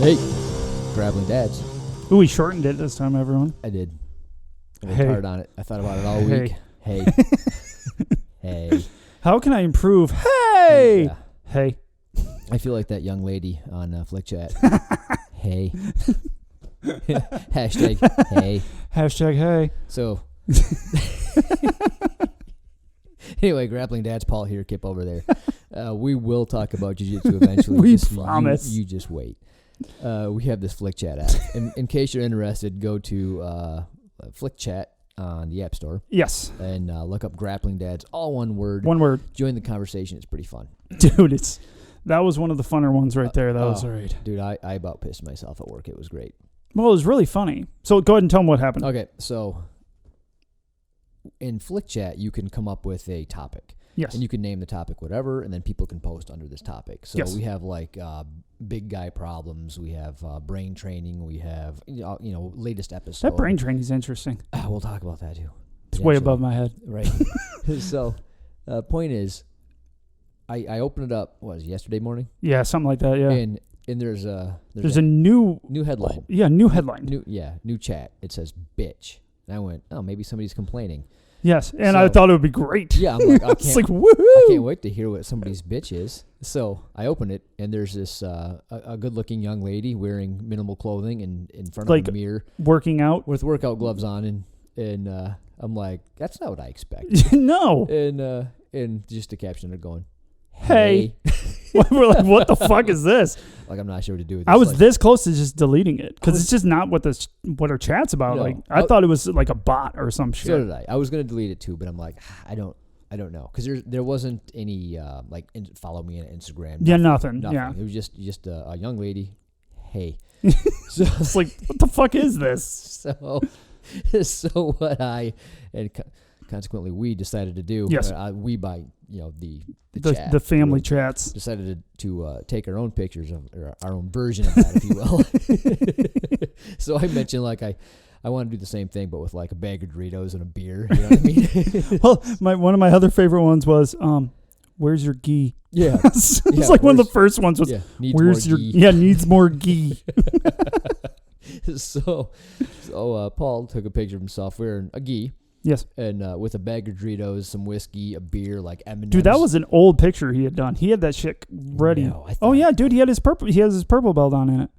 Hey, Grappling Dads. Ooh, we shortened it this time, everyone. I did. I worked hard on it. I thought about it all week. Hey. Hey. How can I improve? Hey. Yeah. Hey. I feel like that young lady on Flick Chat. Hey. Hashtag hey. Hashtag hey. So, anyway, Grappling Dads, Paul here, Kip over there. We will talk about Jiu Jitsu eventually. We promise. You just wait. We have this Flick Chat app. In case you're interested, go to Flick Chat on the App Store. Yes. And look up Grappling Dads, all one word. One word. Join the conversation. It's pretty fun. Dude, that was one of the funner ones right there. That was great. Dude, I about pissed myself at work. It was great. Well, it was really funny. So go ahead and tell them what happened. Okay, so in Flick Chat, you can come up with a topic. Yes. And you can name the topic whatever, and then people can post under this topic. So yes. we have like big guy problems. We have brain training. We have, latest episode. That brain training is interesting. We'll talk about that too. It's way above my head. Right. So point is, I opened it up, what was it, yesterday morning? Yeah, something like that, yeah. And there's a new headline. Yeah, new headline. New chat. It says bitch. And I went, oh, maybe somebody's complaining. Yes, and I thought it would be great. Yeah, I'm like, it's like, woohoo! I can't wait to hear what somebody's bitch is. So I open it, and there's this a good-looking young lady wearing minimal clothing and in front of a mirror, working out with workout gloves on, and I'm like, that's not what I expected. No. And just a caption of going, hey. We're like, what the fuck is this? Like, I'm not sure what to do with this. I was this close to just deleting it because it's just not what our chat's about. No, like, I thought it was like a bot or some shit. So did I. I was gonna delete it too, but I'm like, I don't know, because there wasn't any follow me on Instagram. Yeah, nothing. Yeah, it was just a young lady. Hey, so it's like, what the fuck is this? So what I and consequently we decided to do. Yes, we by the family chats decided to take our own pictures of our own version of that, if you will. So I mentioned like I want to do the same thing, but with like a bag of Doritos and a beer. You know what I mean? Well, one of my other favorite ones was, "Where's your gi?" Yeah, it's like one of the first ones was, "Where's your gi?" Yeah, needs more gi. So Paul took a picture of himself wearing a gi. Yes. And with a bag of Doritos, some whiskey, a beer, like M&M's. Dude, that was an old picture he had done. He had that shit ready. No, yeah, dude, he has his purple belt on in it.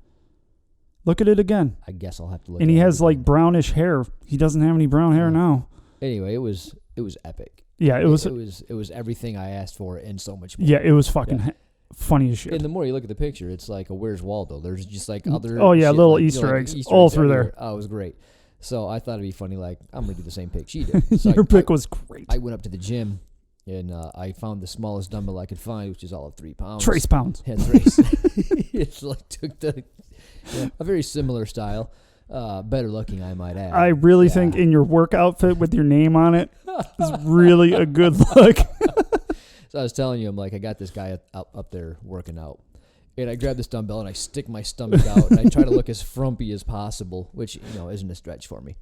Look at it again. I guess I'll have to look. And he has like brownish hair. He doesn't have any brown hair now. Anyway, it was epic. Yeah, it was everything I asked for and so much more. Yeah, it was fucking funny as shit. And the more you look at the picture, it's like a Where's Waldo? There's just like other little like, Easter eggs all through there. Oh, it was great. So I thought it'd be funny, like, I'm going to do the same pick she did. So Your pick was great. I went up to the gym, and I found the smallest dumbbell I could find, which is all of 3 pounds. Trace pounds. Yeah, trace. It's like took a very similar style. Better looking, I might add. I really think in your work outfit with your name on it is really a good look. So I was telling you, I'm like, I got this guy up there working out. And I grab this dumbbell and I stick my stomach out and I try to look as frumpy as possible, which, isn't a stretch for me.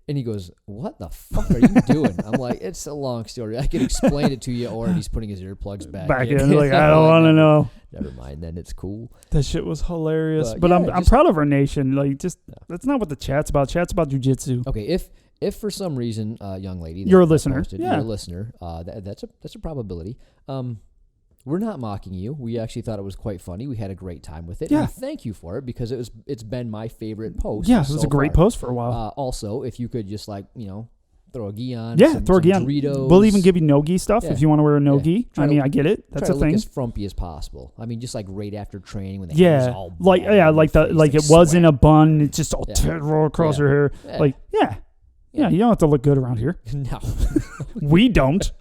And he goes, what the fuck are you doing? I'm like, it's a long story. I can explain it to you, or he's putting his earplugs back in. Like, I don't want to know. Never mind, then it's cool. That shit was hilarious. But I'm proud of our nation. Like, that's not what the chat's about. Chat's about jiu-jitsu. Okay, if for some reason, young lady, you're a listener. You're a listener. That's a probability. We're not mocking you. We actually thought it was quite funny. We had a great time with it. Yeah. And thank you for it, because it's been my favorite post. Yeah, it was a great post for a while. Also, if you could just throw a gi on. Yeah, throw a gi on. Doritos. We'll even give you no-gi stuff if you want to wear a no-gi. I get it. That's a thing. Look as frumpy as possible. I mean, just like right after training when the hair's all like it was in a bun. It's just all roll across your hair. Yeah. Like you don't have to look good around here. No, we don't.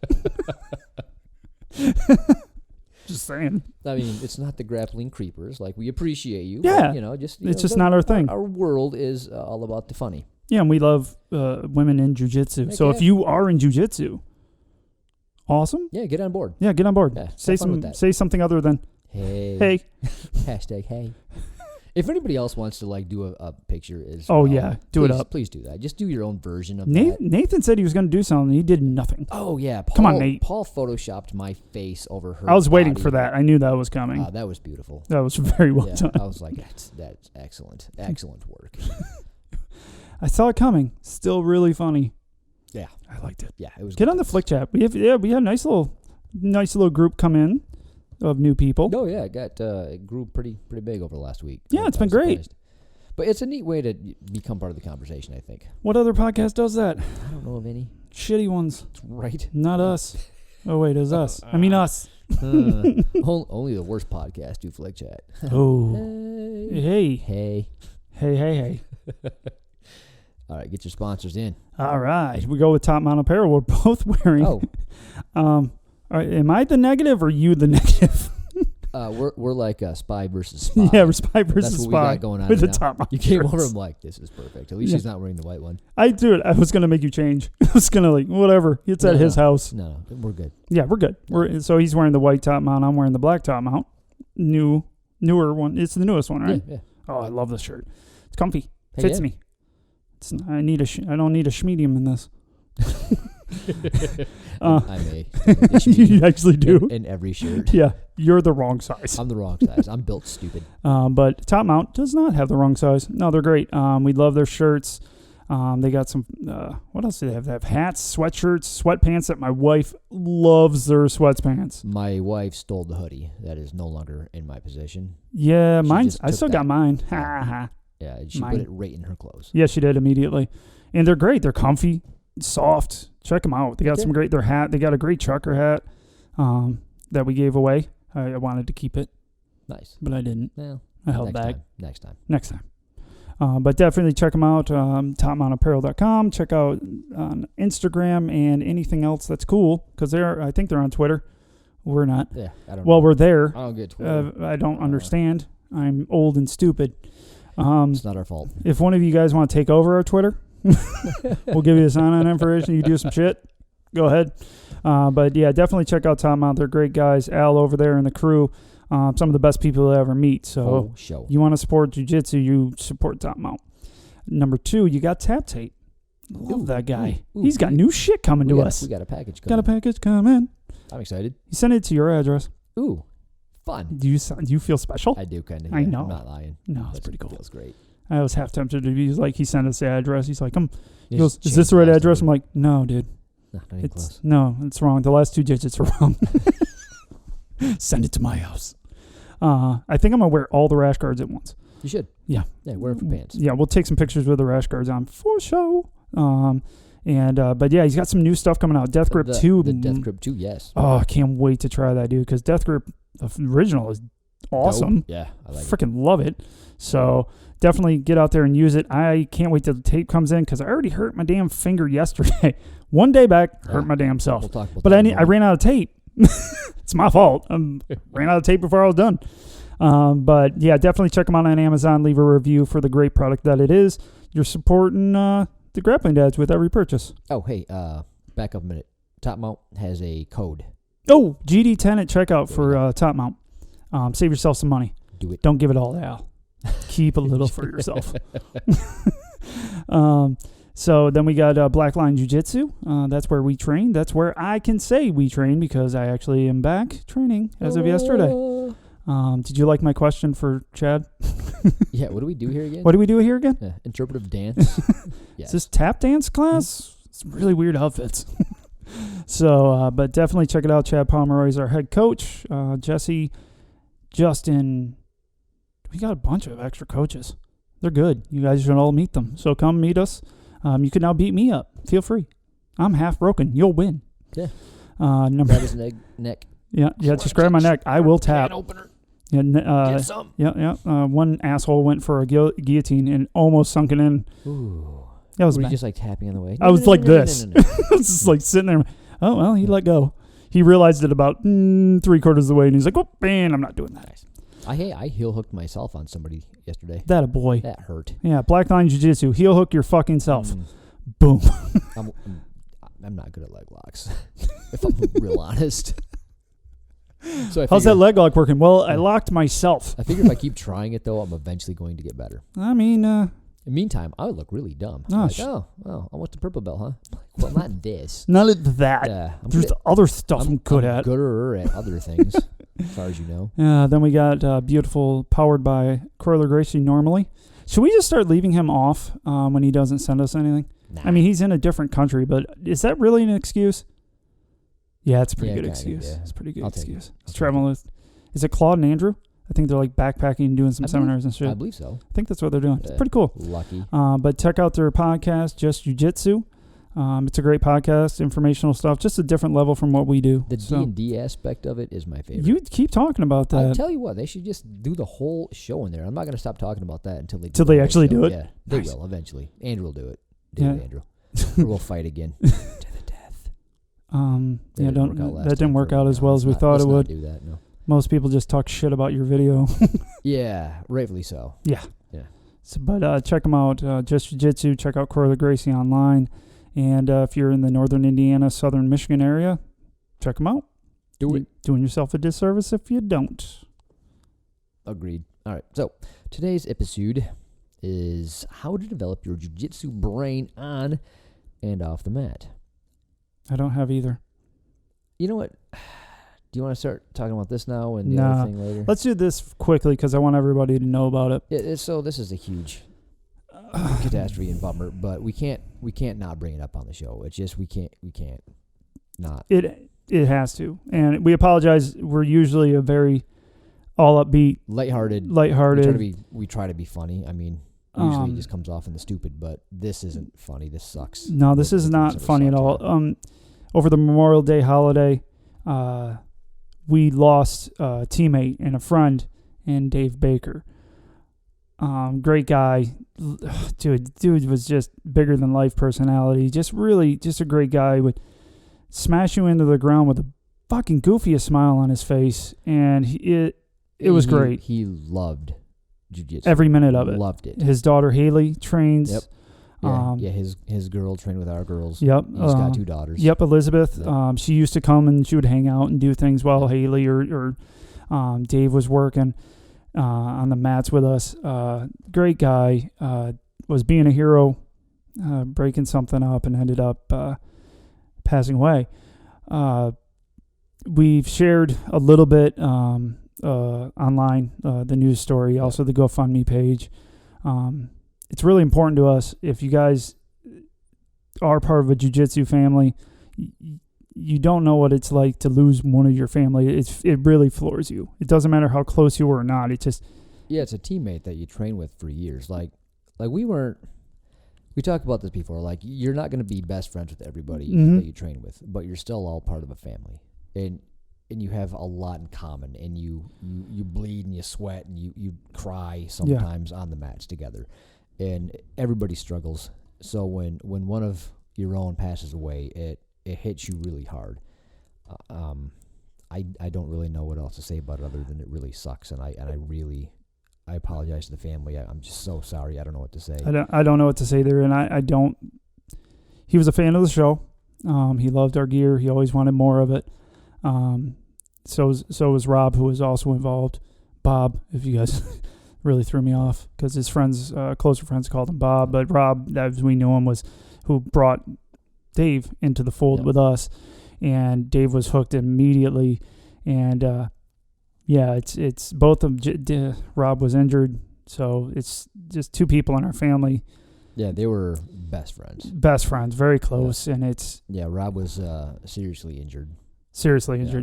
Just saying. I mean, it's not the grappling creepers. Like, we appreciate you. Yeah. But, it's just not our thing. Our world is all about the funny. Yeah, and we love women in jiu-jitsu. So if you are in jiu-jitsu, awesome. Yeah, get on board. Yeah, get on board. Yeah, say something other than hey. Hashtag hey. If anybody else wants to like do a picture, do it up. Please do that. Just do your own version of that. Nathan said he was going to do something. He did nothing. Oh yeah, Come on, Nate. Paul photoshopped my face over her. I was waiting body. for that. I knew that was coming. That was beautiful. That was very well done. I was like, that's excellent work. I saw it coming. Still really funny. Yeah, I liked it. Yeah, it was. Get on the Flick Chat. We had a nice little group come in of new people. Oh yeah, it grew pretty big over the last week. Yeah, it's been great. Surprised. But it's a neat way to become part of the conversation, I think. What other podcast does that? I don't know of any. Shitty ones. Right. Not us. Oh wait, it's us. I mean us. Only the worst podcast do Flick Chat. Oh. Hey. All right, get your sponsors in. All right, we go with Top Mount Apparel. We're both wearing. Oh. All right, am I the negative or you the negative? We're like spy versus spy. Yeah, we're spy versus That's what spy. we got going on with right the now. Top Mount. You came shirts. over. I'm like, this is perfect. At least he's not wearing the white one. I was gonna make you change. I was gonna whatever. It's at his house. No, we're good. Yeah, we're good. So he's wearing the white Top Mount. I'm wearing the black Top Mount. Newer one. It's the newest one, right? Yeah. Oh, I love this shirt. It's comfy. Fits me. I don't need a schmedium in this. I may. You actually do. In every shirt. Yeah, you're the wrong size. I'm the wrong size. I'm built stupid. But Top Mount does not have the wrong size. No, they're great. We love their shirts. They got some, what else do they have? They have hats, sweatshirts, sweatpants that my wife loves their sweatpants. My wife stole the hoodie. That is no longer in my possession. Yeah, I still got mine. Ha ha. Yeah, she put it right in her clothes. Yeah, she did immediately. And they're great. They're comfy, soft. Check them out. They got some great, their hat. They got a great trucker hat that we gave away. I wanted to keep it. Nice. But I didn't. Well, I held back. Next time. But definitely check them out. TopMountApparel.com. Check out on Instagram and anything else that's cool because I think they're on Twitter. We're not. Yeah, I don't know. Well, we're there. I don't get Twitter. I don't understand. I'm old and stupid. It's not our fault. If one of you guys want to take over our Twitter, we'll give you the sign-on information. You do some shit. Go ahead. But yeah, definitely check out Top Mount. They're great guys. Al over there and the crew. Some of the best people you'll ever meet. So you want to support Jiu Jitsu, you support Top Mount. Number 2, you got Tap Tate. Love that guy. He's got new shit coming to us. We got a package coming. I'm excited. He sent it to your address. Ooh, fun. Do you feel special? I do kind of. I know. I'm not lying. No, it's pretty cool. Feels great. I was half tempted to be like, he sent us the address. He's like, he goes, is this the right address? I'm like, no, dude. No, not even close. No, it's wrong. The last 2 digits are wrong. Send it to my house. I think I'm going to wear all the rash guards at once. You should. Yeah. Yeah, wear them for pants. Yeah, we'll take some pictures with the rash guards on for show. But yeah, he's got some new stuff coming out. Death Grip 2. The Death Grip 2, yes. Oh, I can't wait to try that, dude, because Death Grip, the original, is awesome. Dope. Yeah, I like it. Freaking love it. So definitely get out there and use it. I can't wait till the tape comes in because I already hurt my damn finger yesterday. One day back, hurt my damn self. We'll talk about but I ran out of tape. It's my fault. I ran out of tape before I was done. But yeah, definitely check them out on Amazon. Leave a review for the great product that it is. You're supporting the Grappling Dads with every purchase. Oh, hey, back up a minute. Top Mount has a code. Oh, GD10 at checkout for Top Mount. Save yourself some money. Do it. Don't give it all to Al. Keep a little for yourself. So then we got Black Line Jiu Jitsu. That's where we train. That's where I can say we train because I actually am back training as of yesterday. Did you like my question for Chad? Yeah, what do we do here again? What do we do here again? Yeah, interpretive dance. Yes. Is this tap dance class? It's really weird outfits. So, but definitely check it out. Chad Pomeroy is our head coach. Jesse, Justin, we got a bunch of extra coaches. They're good. You guys should all meet them. So come meet us. You can now beat me up. Feel free. I'm half broken. You'll win. Yeah. Grab his neck. Yeah. Just grab my neck. I will tap. Can opener. Get some. Yeah. One asshole went for a guillotine and almost sunk it in. Ooh. That was Were bad. you just like tapping on the way? I was like this. I was just like sitting there. Oh, well, he let go. He realized it about 3/4 of the way, and he's like, oh, man, I'm not doing that. Nice. I heel hooked myself on somebody yesterday. That a boy. That hurt. Yeah, Black Line Jiu Jitsu. Heel hook your fucking self. Boom. I'm not good at leg locks, if I'm real honest. So how's that leg lock working? Well, I locked myself. I figure if I keep trying it, though, I'm eventually going to get better. I mean, in the meantime, I would look really dumb. Almost a purple belt, huh? Well, not this. Not at that. There's other stuff I'm good at. Gooder at other things, as far as you know. Then we got beautiful, powered by Carlson Gracie normally. Should we just start leaving him off when he doesn't send us anything? Nah. I mean, he's in a different country, but is that really an excuse? Yeah, it's a pretty good excuse. Yeah. It's a pretty good excuse. He's I'll traveling with, is it Claude and Andrew? I think they're like backpacking and doing some seminars and shit. I believe so. I think that's what they're doing. It's pretty cool. Lucky. But check out their podcast, Just Jiu Jitsu. It's a great podcast, informational stuff, just a different level from what we do. The D&D aspect of it is my favorite. You keep talking about that. I'll tell you what, they should just do the whole show in there. I'm not going to stop talking about that until they actually do it? Yeah, they will eventually. Andrew will do it. Andrew. Or we'll fight again. To the death. That didn't work out as well as we thought it would. Do that, no. Most people just talk shit about your video. Yeah, rightfully so. Yeah. So, but check them out. Just Jiu Jitsu. Check out Carlson Gracie online. And if you're in the northern Indiana, southern Michigan area, check them out. Do it. Doing yourself a disservice if you don't. Agreed. All right. So today's episode is how to develop your jiu-jitsu brain on and off the mat. I don't have either. You know what? Do you want to start talking about this now and the other thing later? Let's do this quickly because I want everybody to know about it. So this is a huge catastrophe and bummer, but we can't not bring it up on the show. It's just we can't not. It has to, and we apologize. We're usually a very all upbeat, lighthearted. We try to be funny. I mean, usually it just comes off in the stupid, but this isn't funny. This sucks. No, this is not funny at all. Over the Memorial Day holiday, we lost a teammate and a friend in Dave Baker. Great guy. Dude was just bigger than life personality. Just a great guy. Would smash you into the ground with the fucking goofiest smile on his face, and it was great. He loved jiu-jitsu. Every minute of it. Loved it. His daughter Haley trains. Yep. His girl trained with our girls. Yep. He's got 2 daughters. Yep, Elizabeth. Yep. She used to come and she would hang out and do things while Haley or Dave was working on the mats with us. Great guy. Was being a hero, breaking something up, and ended up passing away. We've shared a little bit online, the news story, also the GoFundMe page. It's really important to us. If you guys are part of a jiu-jitsu family, you don't know what it's like to lose one of your family. It really floors you. It doesn't matter how close you were or not. It just it's a teammate that you train with for years. Like we talked about this before. Like, you're not going to be best friends with everybody that you train with, but you're still all part of a family, and you have a lot in common, and you bleed and you sweat and you cry sometimes on the mats together, and everybody struggles. So when one of your own passes away, it hits you really hard. I don't really know what else to say about it other than it really sucks, and I apologize to the family. I'm just so sorry. I don't know what to say. I don't know what to say there, and I don't. He was a fan of the show. He loved our gear. He always wanted more of it. So was Rob, who was also involved. Bob, if you guys really threw me off, because his friends, closer friends, called him Bob, but Rob, as we knew him, was who brought Dave into the fold with us, and Dave was hooked immediately, and. It's both of Rob was injured, so it's just 2 people in our family. Yeah, they were best friends. Best friends, very close, and it's Rob was seriously injured.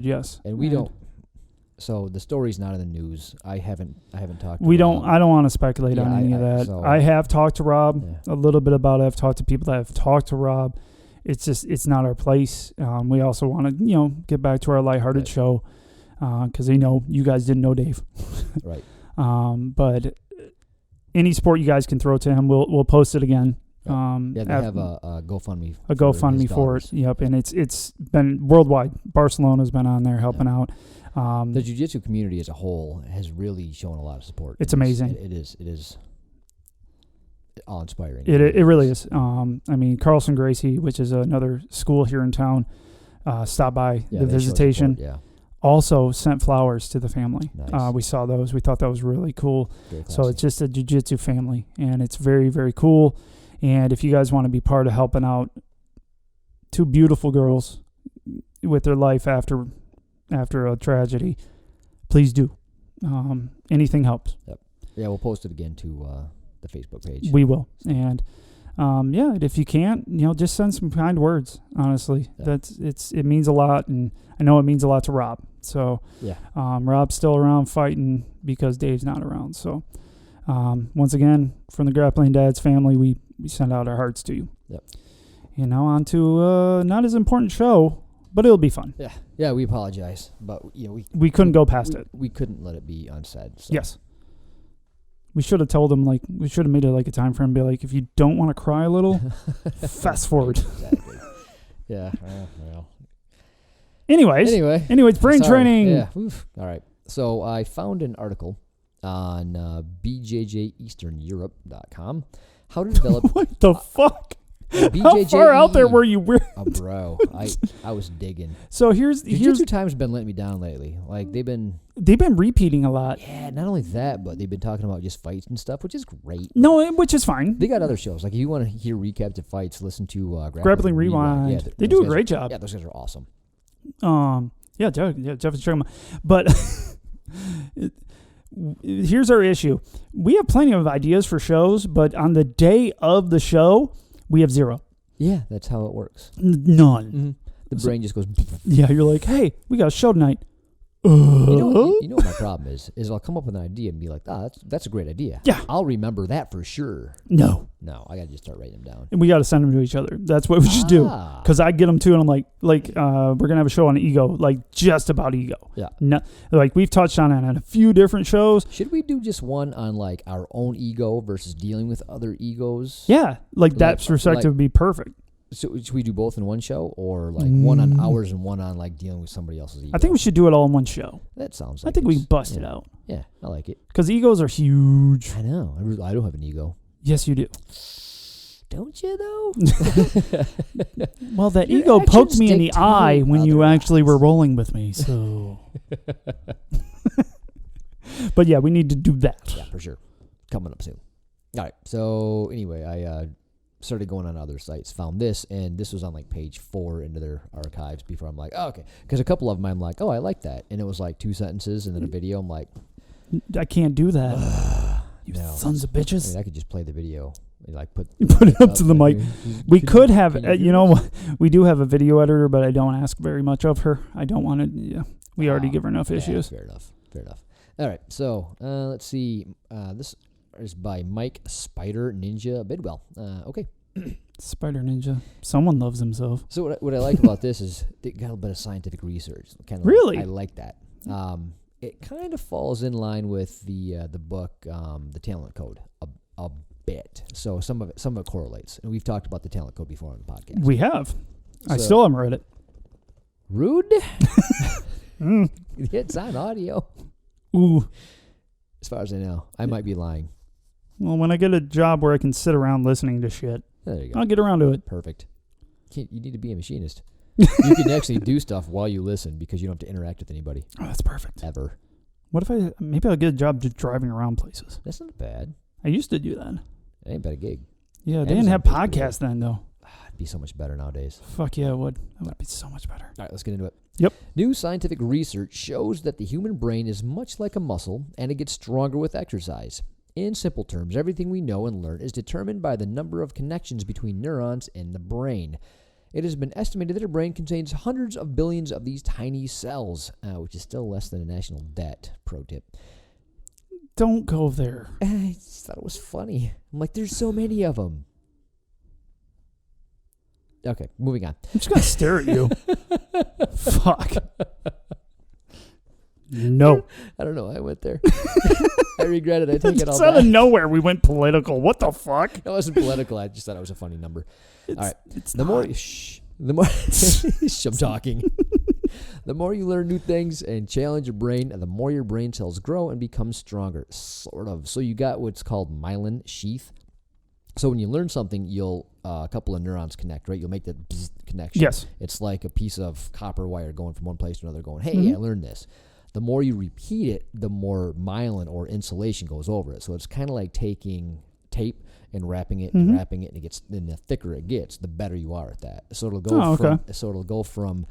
Yes. And we don't. So the story's not in the news. I haven't talked. I don't want to speculate on any of that. I have talked to Rob a little bit about it. I've talked to people that have talked to Rob. It's not our place. We also want to get back to our lighthearted show. Because you guys didn't know Dave. Right. But any sport you guys can throw to him, we'll post it again. They have a GoFundMe. A GoFundMe for it. Yep, and it's been worldwide. Barcelona's been on there helping out. The jiu-jitsu community as a whole has really shown a lot of support. It's amazing. It is awe-inspiring. It really is. Carlson Gracie, which is another school here in town, stopped by the visitation. also sent flowers to the family. Nice. We saw those. We thought that was really cool. Very So classy. it's just a jiu-jitsu family, and it's very, very cool. And if you guys want to be part of helping out two beautiful girls with their life after a tragedy, please do. Anything helps. Yeah, we'll post it again to the Facebook page. We will. And if you can't, just send some kind words. Honestly, Yeah. it means a lot, and I know it means a lot to Rob. So Yeah. Rob's still around fighting because Dave's not around. So once again, from the Grappling Dads family, we send out our hearts to you. Yep. On to not as important show, but it'll be fun. Yeah, we apologize, but We couldn't go past it. We couldn't let it be unsaid. So. Yes. We should have told them, we should have made it like a time frame, be like, if you don't want to cry a little, fast forward. Exactly. Yeah. Well. Anyways, brain Sorry. training. Yeah. Oof. All right. So I found an article on BJJEasternEurope.com. How to develop What the fuck? BJJ. How far out there were you? Oh, bro, I was digging. So here's Jiu-Jitsu Time's been letting me down lately. Like they've been repeating a lot. Yeah, not only that, but they've been talking about just fights and stuff, which is great. No, which is fine. They got other shows. Like if you want to hear recaps of fights, listen to Grappling Rewind. Yeah, they do a great job. Yeah, those guys are awesome. Jeff is checking them out. But here's our issue. We have plenty of ideas for shows, but on the day of the show, we have zero. Yeah, that's how it works. None. Mm-hmm. The brain just goes. Yeah, you're like, hey, we got a show tonight. You know what my problem is I'll come up with an idea and be like, that's a great idea. Yeah. I'll remember that for sure. No, I gotta just start writing them down. and we got to send them to each other. That's what we should do. Because I get them too, and I'm like, we're gonna have a show on ego, like just about ego. Yeah. No, like we've touched on it on a few different shows. Should we do just one on like our own ego versus dealing with other egos? Yeah, that perspective would be perfect. So should we do both in one show, or like one on ours and one on like dealing with somebody else's ego? I think we should do it all in one show. That sounds like I think we can bust it out. Yeah, I like it. Because egos are huge. I know. I don't have an ego. Yes, you do. Don't you though? Well, that Your ego poked actions me in the dictate eye when you otherwise. actually were rolling with me. So, but yeah, we need to do that. Yeah, for sure. Coming up soon. All right. So anyway, I started going on other sites, found this, and this was on like page 4 into their archives before I'm like, oh, okay. Because a couple of them I'm like, oh, I like that. And it was like 2 sentences and then a video. I'm like, I can't do that. You no. sons of I bitches. mean, I could just play the video. Like put it up to the mic. We could have, can you do you know what? We do have a video editor, but I don't ask very much of her. I don't want to, we already give her enough issues. Fair enough. All right. So let's see. This is by Mike Spider Ninja Bidwell. Okay. Spider Ninja. Someone loves himself. So what I like about this is they got a bit of scientific research. Kind of Really? I like that. It kind of falls in line with the book, The Talent Code, a bit. So some of it correlates, and we've talked about the Talent Code before on the podcast. We have. I So- still haven't read it. Rude. It's on audio. Ooh. As far as I know, I might be lying. Well, when I get a job where I can sit around listening to shit, There you go. I'll get around to it. Perfect. You need to be a machinist. You can actually do stuff while you listen because you don't have to interact with anybody Oh, that's perfect. ever. What if maybe I'll get a job just driving around places. That's not bad. I used to do that. That ain't bad a gig. Yeah, they didn't Amazon have pays pretty podcasts then, though. It'd be so much better nowadays. Fuck yeah, it would. That would be so much better. All right, let's get into it. Yep. New scientific research shows that the human brain is much like a muscle, and it gets stronger with exercise. In simple terms, everything we know and learn is determined by the number of connections between neurons in the brain. It has been estimated that our brain contains hundreds of billions of these tiny cells, which is still less than a national debt. Pro tip. Don't go there. I just thought it was funny. I'm like, there's so many of them. Okay, moving on. I'm just going to stare at you. Fuck. No. I don't know why I went there. I regret it. I take it all Just out back. of nowhere, we went political. What the fuck? It wasn't political. I just thought it was a funny number. All right. It's The more I'm talking. The more you learn new things and challenge your brain, the more your brain cells grow and become stronger. Sort of. So you got what's called myelin sheath. So when you learn something, you'll a couple of neurons connect, right? You'll make that bzz connection. Yes. It's like a piece of copper wire going from one place to another going, hey, I learned this. The more you repeat it, the more myelin or insulation goes over it. So it's kind of like taking tape and wrapping it and wrapping it, and the thicker it gets, the better you are at that. So it'll go from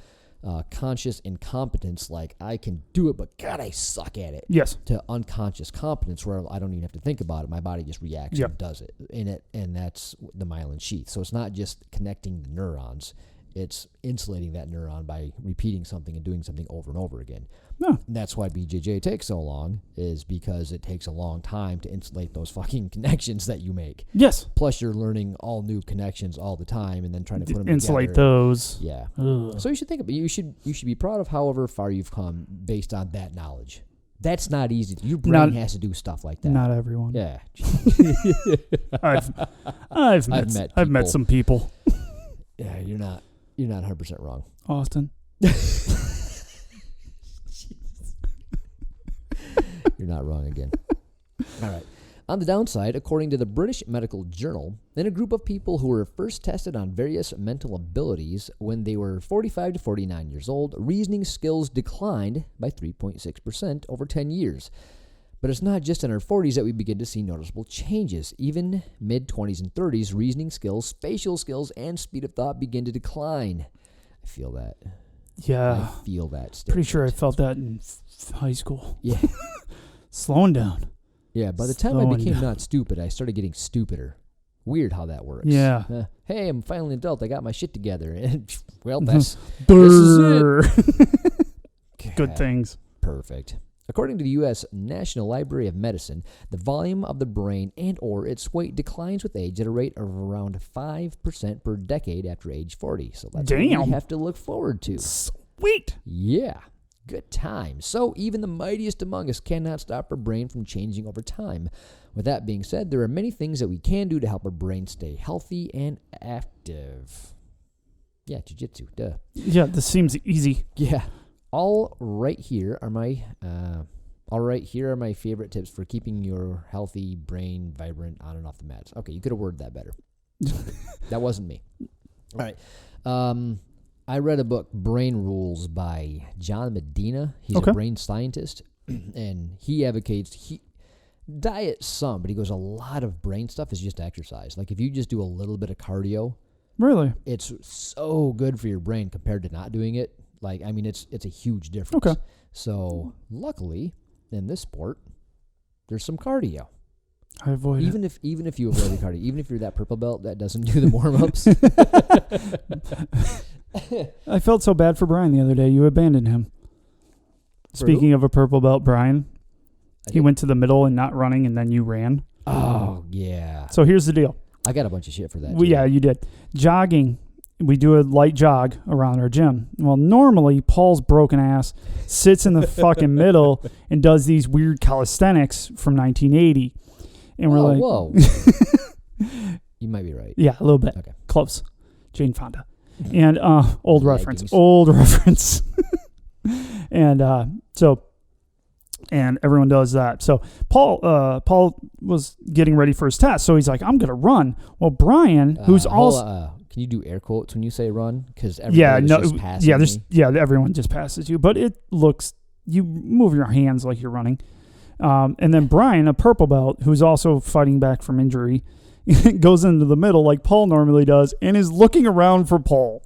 conscious incompetence, like I can do it, but God, I suck at it. Yes. To unconscious competence, where I don't even have to think about it. My body just reacts and does it and that's the myelin sheath. So it's not just connecting the neurons; it's insulating that neuron by repeating something and doing something over and over again. Yeah. And that's why BJJ takes so long, is because it takes a long time to insulate those fucking connections that you make. Yes. Plus, you're learning all new connections all the time, and then trying to put them insulate together. those. Yeah. Ugh. So you should think about. You should be proud of however far you've come based on that knowledge. That's not easy. Your brain has to do stuff like that. Not everyone. Yeah. I've met some people. Yeah, you're not 100% wrong. Austin. You're not wrong again. All right. On the downside, according to the British Medical Journal, in a group of people who were first tested on various mental abilities when they were 45 to 49 years old, reasoning skills declined by 3.6% over 10 years. But it's not just in our 40s that we begin to see noticeable changes. Even mid-20s and 30s, reasoning skills, spatial skills, and speed of thought begin to decline. I feel that. Yeah. I feel that. Pretty sure I felt that in high school. Yeah. Slowing down. Yeah, by the time I became not stupid, I started getting stupider. Weird how that works. Yeah. Hey, I'm finally an adult. I got my shit together. And, well, this is it. Good things. Perfect. According to the U.S. National Library of Medicine, the volume of the brain and or its weight declines with age at a rate of around 5% per decade after age 40. So that's what we have to look forward to. Sweet. Yeah. Good time. So even the mightiest among us cannot stop our brain from changing over time. With that being said, there are many things that we can do to help our brain stay healthy and active. Yeah, Jiu Jitsu, duh. Yeah, this seems easy. Yeah. All right here are my favorite tips for keeping your healthy brain vibrant on and off the mats. Okay, you could have worded that better. That wasn't me. All right. I read a book, Brain Rules, by John Medina. He's a brain scientist, and he advocates diet some, but he goes, a lot of brain stuff is just exercise. Like if you just do a little bit of cardio, really, it's so good for your brain compared to not doing it. Like, I mean, it's a huge difference. Okay. So luckily, in this sport, there's some cardio. I avoid even if you avoid the cardio, even if you're that purple belt that doesn't do the warm-ups. I felt so bad for Brian the other day. You abandoned him. Speaking of a purple belt, Brian, he went to the middle and not running, and then you ran. Oh, yeah. So here's the deal. I got a bunch of shit for that. Well, yeah, you did. Jogging. We do a light jog around our gym. Well, normally, Paul's broken ass sits in the fucking middle and does these weird calisthenics from 1980. And we're like... Whoa. You might be right. Yeah, a little bit. Okay. Close. Jane Fonda. And old reference. And and everyone does that. So Paul was getting ready for his test. So he's like, I'm going to run. Well, Brian, who's also... can you do air quotes when you say run? Because everyone just passes me. Everyone just passes you. But it looks... You move your hands like you're running. And then Brian, a purple belt, who's also fighting back from injury, goes into the middle like Paul normally does and is looking around for Paul.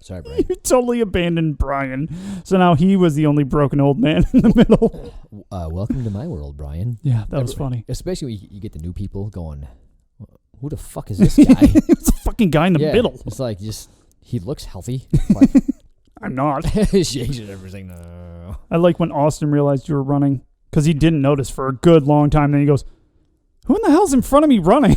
Sorry, Brian. You totally abandoned Brian. So now he was the only broken old man in the middle. Welcome to my world, Brian. Yeah, that was funny. Especially when you get the new people going, who the fuck is this guy? It's a fucking guy in the middle. It's like, he looks healthy. Like, I'm not. Shakes at everything. No. I like when Austin realized you were running because he didn't notice for a good long time. Then he goes, who in the hell's in front of me running?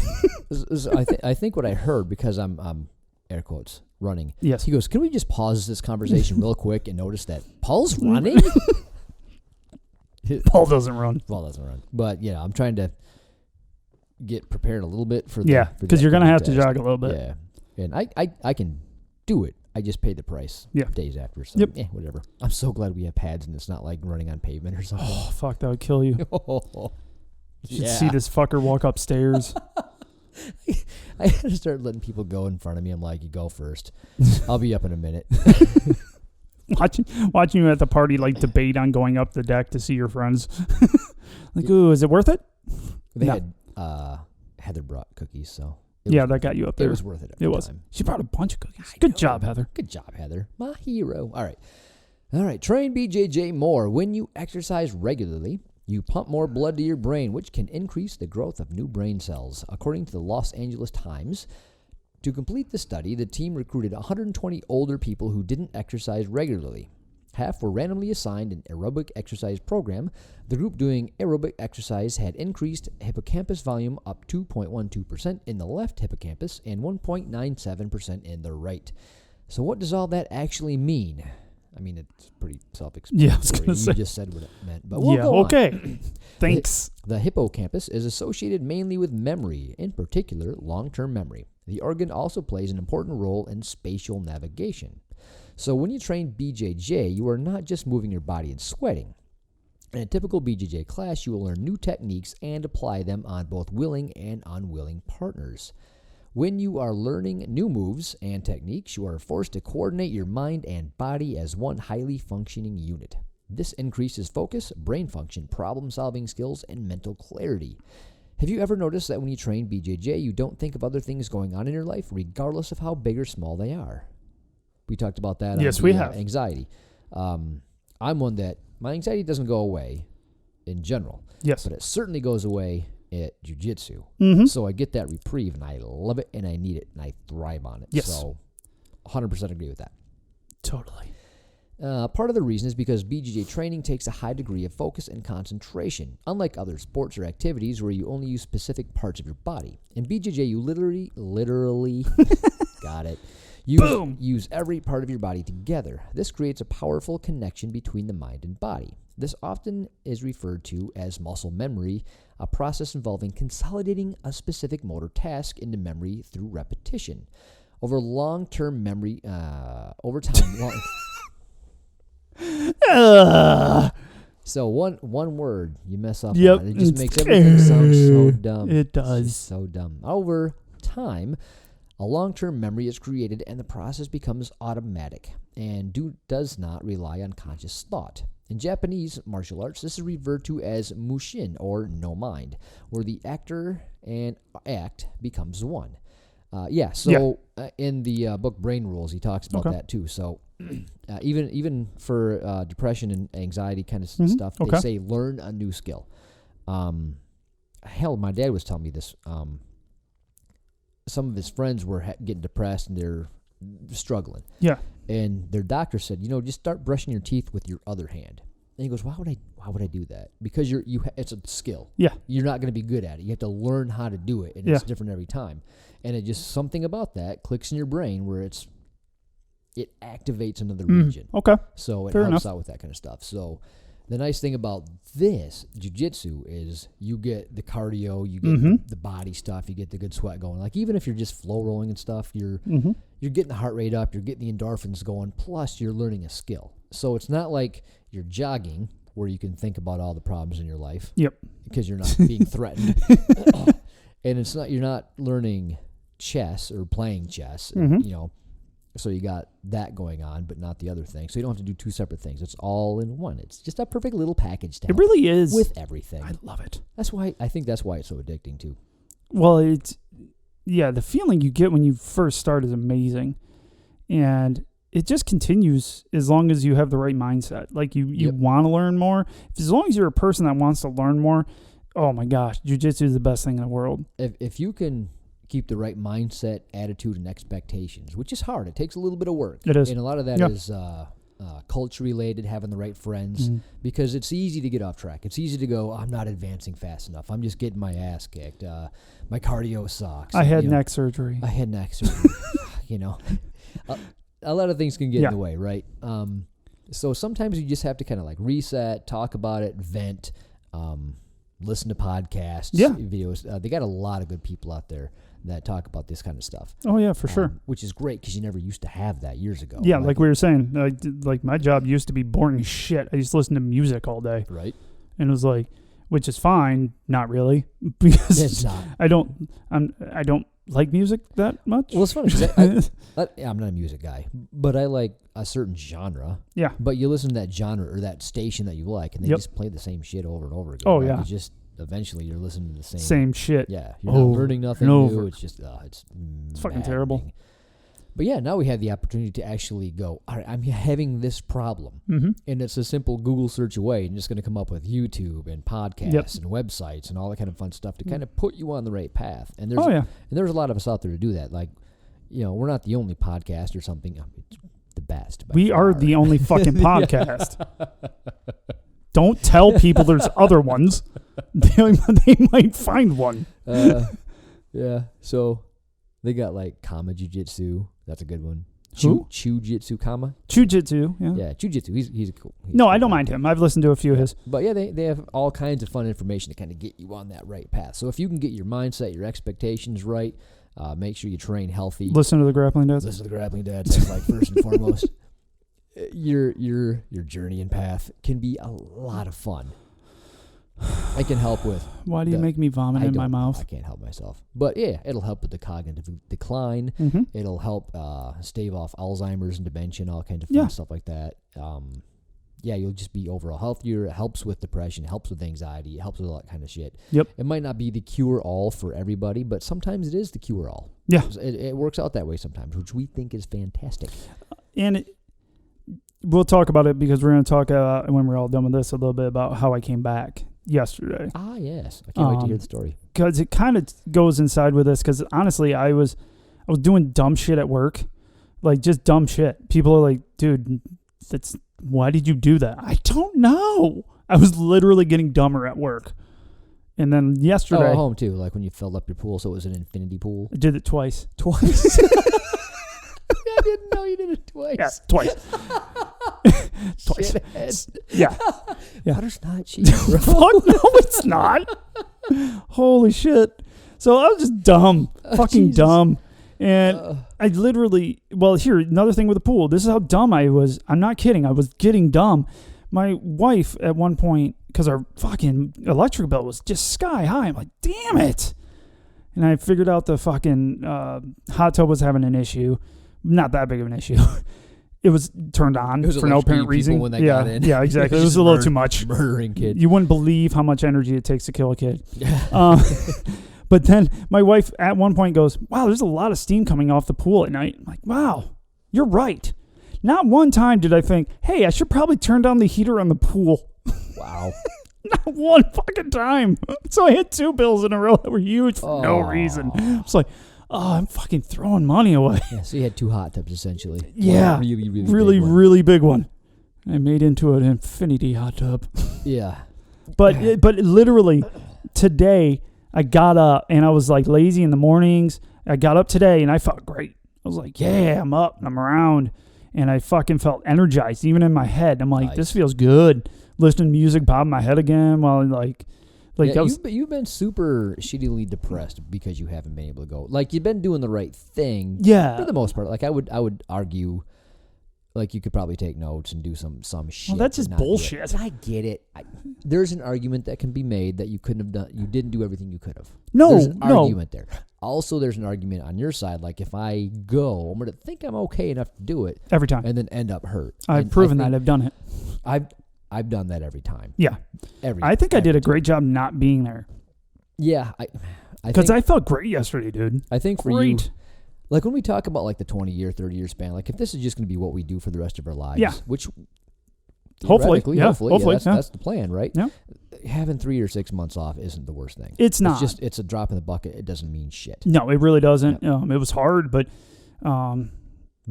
I think what I heard, because I'm air quotes, running. Yes. He goes, can we just pause this conversation real quick and notice that Paul's running? Paul doesn't run. But, yeah, I'm trying to get prepared a little bit for that. Yeah, because you're going to have to jog a little bit. Yeah. And I can do it. I just paid the price days after. So, whatever. I'm so glad we have pads and it's not like running on pavement or something. Oh, fuck, that would kill you. You should see this fucker walk upstairs. I had to start letting people go in front of me. I'm like, you go first. I'll be up in a minute. Watching you at the party, like, debate on going up the deck to see your friends. Like, ooh, is it worth it? They had Heather brought cookies, so. That got you up there. It was worth it every time. She brought a bunch of cookies. Good job, Heather. Good job, Heather. My hero. All right. Train BJJ more. When you exercise regularly, you pump more blood to your brain, which can increase the growth of new brain cells. According to the Los Angeles Times, to complete the study, the team recruited 120 older people who didn't exercise regularly. Half were randomly assigned an aerobic exercise program. The group doing aerobic exercise had increased hippocampus volume up 2.12% in the left hippocampus and 1.97% in the right. So what does all that actually mean? I mean, it's pretty self-explanatory. Yeah, I was going to say. You just said what it meant. But we'll go okay. on. Thanks. The hippocampus is associated mainly with memory, in particular long-term memory. The organ also plays an important role in spatial navigation. So when you train BJJ, you are not just moving your body and sweating. In a typical BJJ class, you will learn new techniques and apply them on both willing and unwilling partners. When you are learning new moves and techniques, you are forced to coordinate your mind and body as one highly functioning unit. This increases focus, brain function, problem-solving skills, and mental clarity. Have you ever noticed that when you train BJJ, you don't think of other things going on in your life, regardless of how big or small they are? We talked about that. Yes, we have. Anxiety. I'm one that my anxiety doesn't go away in general. Yes. But it certainly goes away at Jiu Jitsu. Mm-hmm. So I get that reprieve, and I love it, and I need it, and I thrive on it. Yes. So 100% agree with that. Totally. Part of the reason is because BJJ training takes a high degree of focus and concentration, unlike other sports or activities where you only use specific parts of your body. In BJJ, you literally, got it, use every part of your body together. This creates a powerful connection between the mind and body. This often is referred to as muscle memory, a process involving consolidating a specific motor task into memory through repetition. Over long-term memory, over time... So one word you mess up on, it just makes everything sound so dumb. It does. It's so dumb. Over time, a long-term memory is created and the process becomes automatic and does not rely on conscious thought. In Japanese martial arts, this is referred to as mushin, or no mind, where the actor and act becomes one. In the book Brain Rules, he talks about that too. So even for depression and anxiety kind of stuff, they say learn a new skill. Hell, my dad was telling me this. Some of his friends were getting depressed and they're struggling. Yeah. And their doctor said, just start brushing your teeth with your other hand. And he goes, why would I do that? Because it's a skill. Yeah. You're not going to be good at it. You have to learn how to do it, and it's different every time. And it just something about that clicks in your brain where it activates another region. Okay. So it helps out with that kind of stuff. So the nice thing about this jiu-jitsu is you get the cardio, you get the body stuff, you get the good sweat going. Like even if you're just flow rolling and stuff, you're getting the heart rate up, you're getting the endorphins going, plus you're learning a skill. So it's not like you're jogging where you can think about all the problems in your life. Yep. Because you're not being threatened. And you're not learning chess or playing chess, so you got that going on, but not the other thing. So you don't have to do two separate things. It's all in one. It's just a perfect little package to help. It really is. With everything. I love it. I think that's why it's so addicting too. Well, the feeling you get when you first start is amazing. And it just continues as long as you have the right mindset. Like you want to learn more. As long as you're a person that wants to learn more, oh my gosh, jiu-jitsu is the best thing in the world. If you can keep the right mindset, attitude, and expectations, which is hard. It takes a little bit of work. It is. And a lot of that is culture-related, having the right friends, because it's easy to get off track. It's easy to go, I'm not advancing fast enough. I'm just getting my ass kicked. My cardio sucks. I had neck surgery. A lot of things can get in the way, right? So sometimes you just have to kind of like reset, talk about it, vent, listen to podcasts, videos. They got a lot of good people out there that talk about this kind of stuff. Oh, yeah, for sure. Which is great because you never used to have that years ago. Yeah, like we were saying, like my job used to be boring as shit. I used to listen to music all day. Right. And it was like, which is fine. Not really, because It's not. I don't like music that much. Well, it's funny because I'm not a music guy, but I like a certain genre. Yeah. But you listen to that genre or that station that you like, and they just play the same shit over and over again. Oh, right? yeah. You just eventually you're listening to the Same shit. Yeah, you're not learning nothing new. It's just it's fucking terrible. But yeah, now we have the opportunity to actually go, all right, I'm having this problem. Mm-hmm. And it's a simple Google search away, and it's going to come up with YouTube and podcasts and websites and all that kind of fun stuff to kind of put you on the right path. And there's a lot of us out there to do that. Like, we're not the only podcast or something. It's the best. We are the only fucking podcast. Don't tell people there's other ones. They might find one. Yeah. So they got like Kama Jiu Jitsu. That's a good one. Who? Jiu Jitsu Kama. Jiu Jitsu. Yeah. Yeah. Jiu Jitsu. He's cool. No, I don't mind him. I've listened to a few of his. But yeah, they have all kinds of fun information to kind of get you on that right path. So if you can get your mindset, your expectations right, make sure you train healthy. Listen to the Grappling Dads. Listen to the Grappling Dads. That's like first and foremost. Your journey and path can be a lot of fun. I can help with. Why do you make me vomit in my mouth? I can't help myself. But yeah, it'll help with the cognitive decline. Mm-hmm. It'll help stave off Alzheimer's and dementia and all kinds of fun stuff like that. You'll just be overall healthier. It helps with depression. It helps with anxiety. It helps with all that kind of shit. Yep. It might not be the cure-all for everybody, but sometimes it is the cure-all. Yeah. It works out that way sometimes, which we think is fantastic. And we'll talk about it because we're going to talk when we're all done with this a little bit about how I came back yesterday. Ah, yes. I can't wait to hear the story. Because it kind of goes inside with this. Because honestly, I was doing dumb shit at work, like just dumb shit. People are like, "Dude, why did you do that?" I don't know. I was literally getting dumber at work. And then yesterday, at home too, like when you filled up your pool, so it was an infinity pool. I did it twice. Twice. I didn't know you did it twice. Yeah, twice. Twice. Shithead. Yeah. Water's not cheap, bro. Fuck no, it's not. Holy shit. So I was just dumb. Fucking Jesus. dumb. And I literally, here, another thing with the pool. This is how dumb I was. I'm not kidding. I was getting dumb. My wife, at one point, because our fucking electric bill was just sky high, I'm like, damn it. And I figured out the fucking hot tub was having an issue. Not that big of an issue. It was turned on for no apparent reason. When they got in. Yeah, exactly. It was a little too much. Murdering kids. You wouldn't believe how much energy it takes to kill a kid. But then my wife at one point goes, "Wow, there's a lot of steam coming off the pool at night." I'm like, "Wow, you're right." Not one time did I think, "Hey, I should probably turn down the heater on the pool." Wow. Not one fucking time. So I had 2 bills in a row that were huge for no reason. It's like, I'm fucking throwing money away. Yeah, so you had 2 hot tubs essentially. Yeah. Really big one. I made into an infinity hot tub. Yeah. But literally today I got up and I was like lazy in the mornings. I got up today and I felt great. I was like, yeah, I'm up and I'm around. And I fucking felt energized even in my head. I'm like, This feels good. Listening to music, bobbing my head again while you've been super shittily depressed because you haven't been able to go. Like, you've been doing the right thing. Yeah. For the most part. Like, I would argue, like, you could probably take notes and do some shit. Well, that's just bullshit. I get it. There's an argument that can be made that you couldn't have done. You didn't do everything you could have. There's an argument there. Also, there's an argument on your side. Like, if I go, I'm going to think I'm okay enough to do it. Every time. And then end up hurt. I've proven that. I've done it. I've done that every time. Yeah. I think I did a great job not being there. Yeah. Because I felt great yesterday, dude. I think for you, like when we talk about like the 20-year, 30-year span, like if this is just going to be what we do for the rest of our lives, which hopefully, that's the plan, right? Yeah. Having 3 or 6 months off isn't the worst thing. It's not. It's a drop in the bucket. It doesn't mean shit. No, it really doesn't. Yep. It was hard, but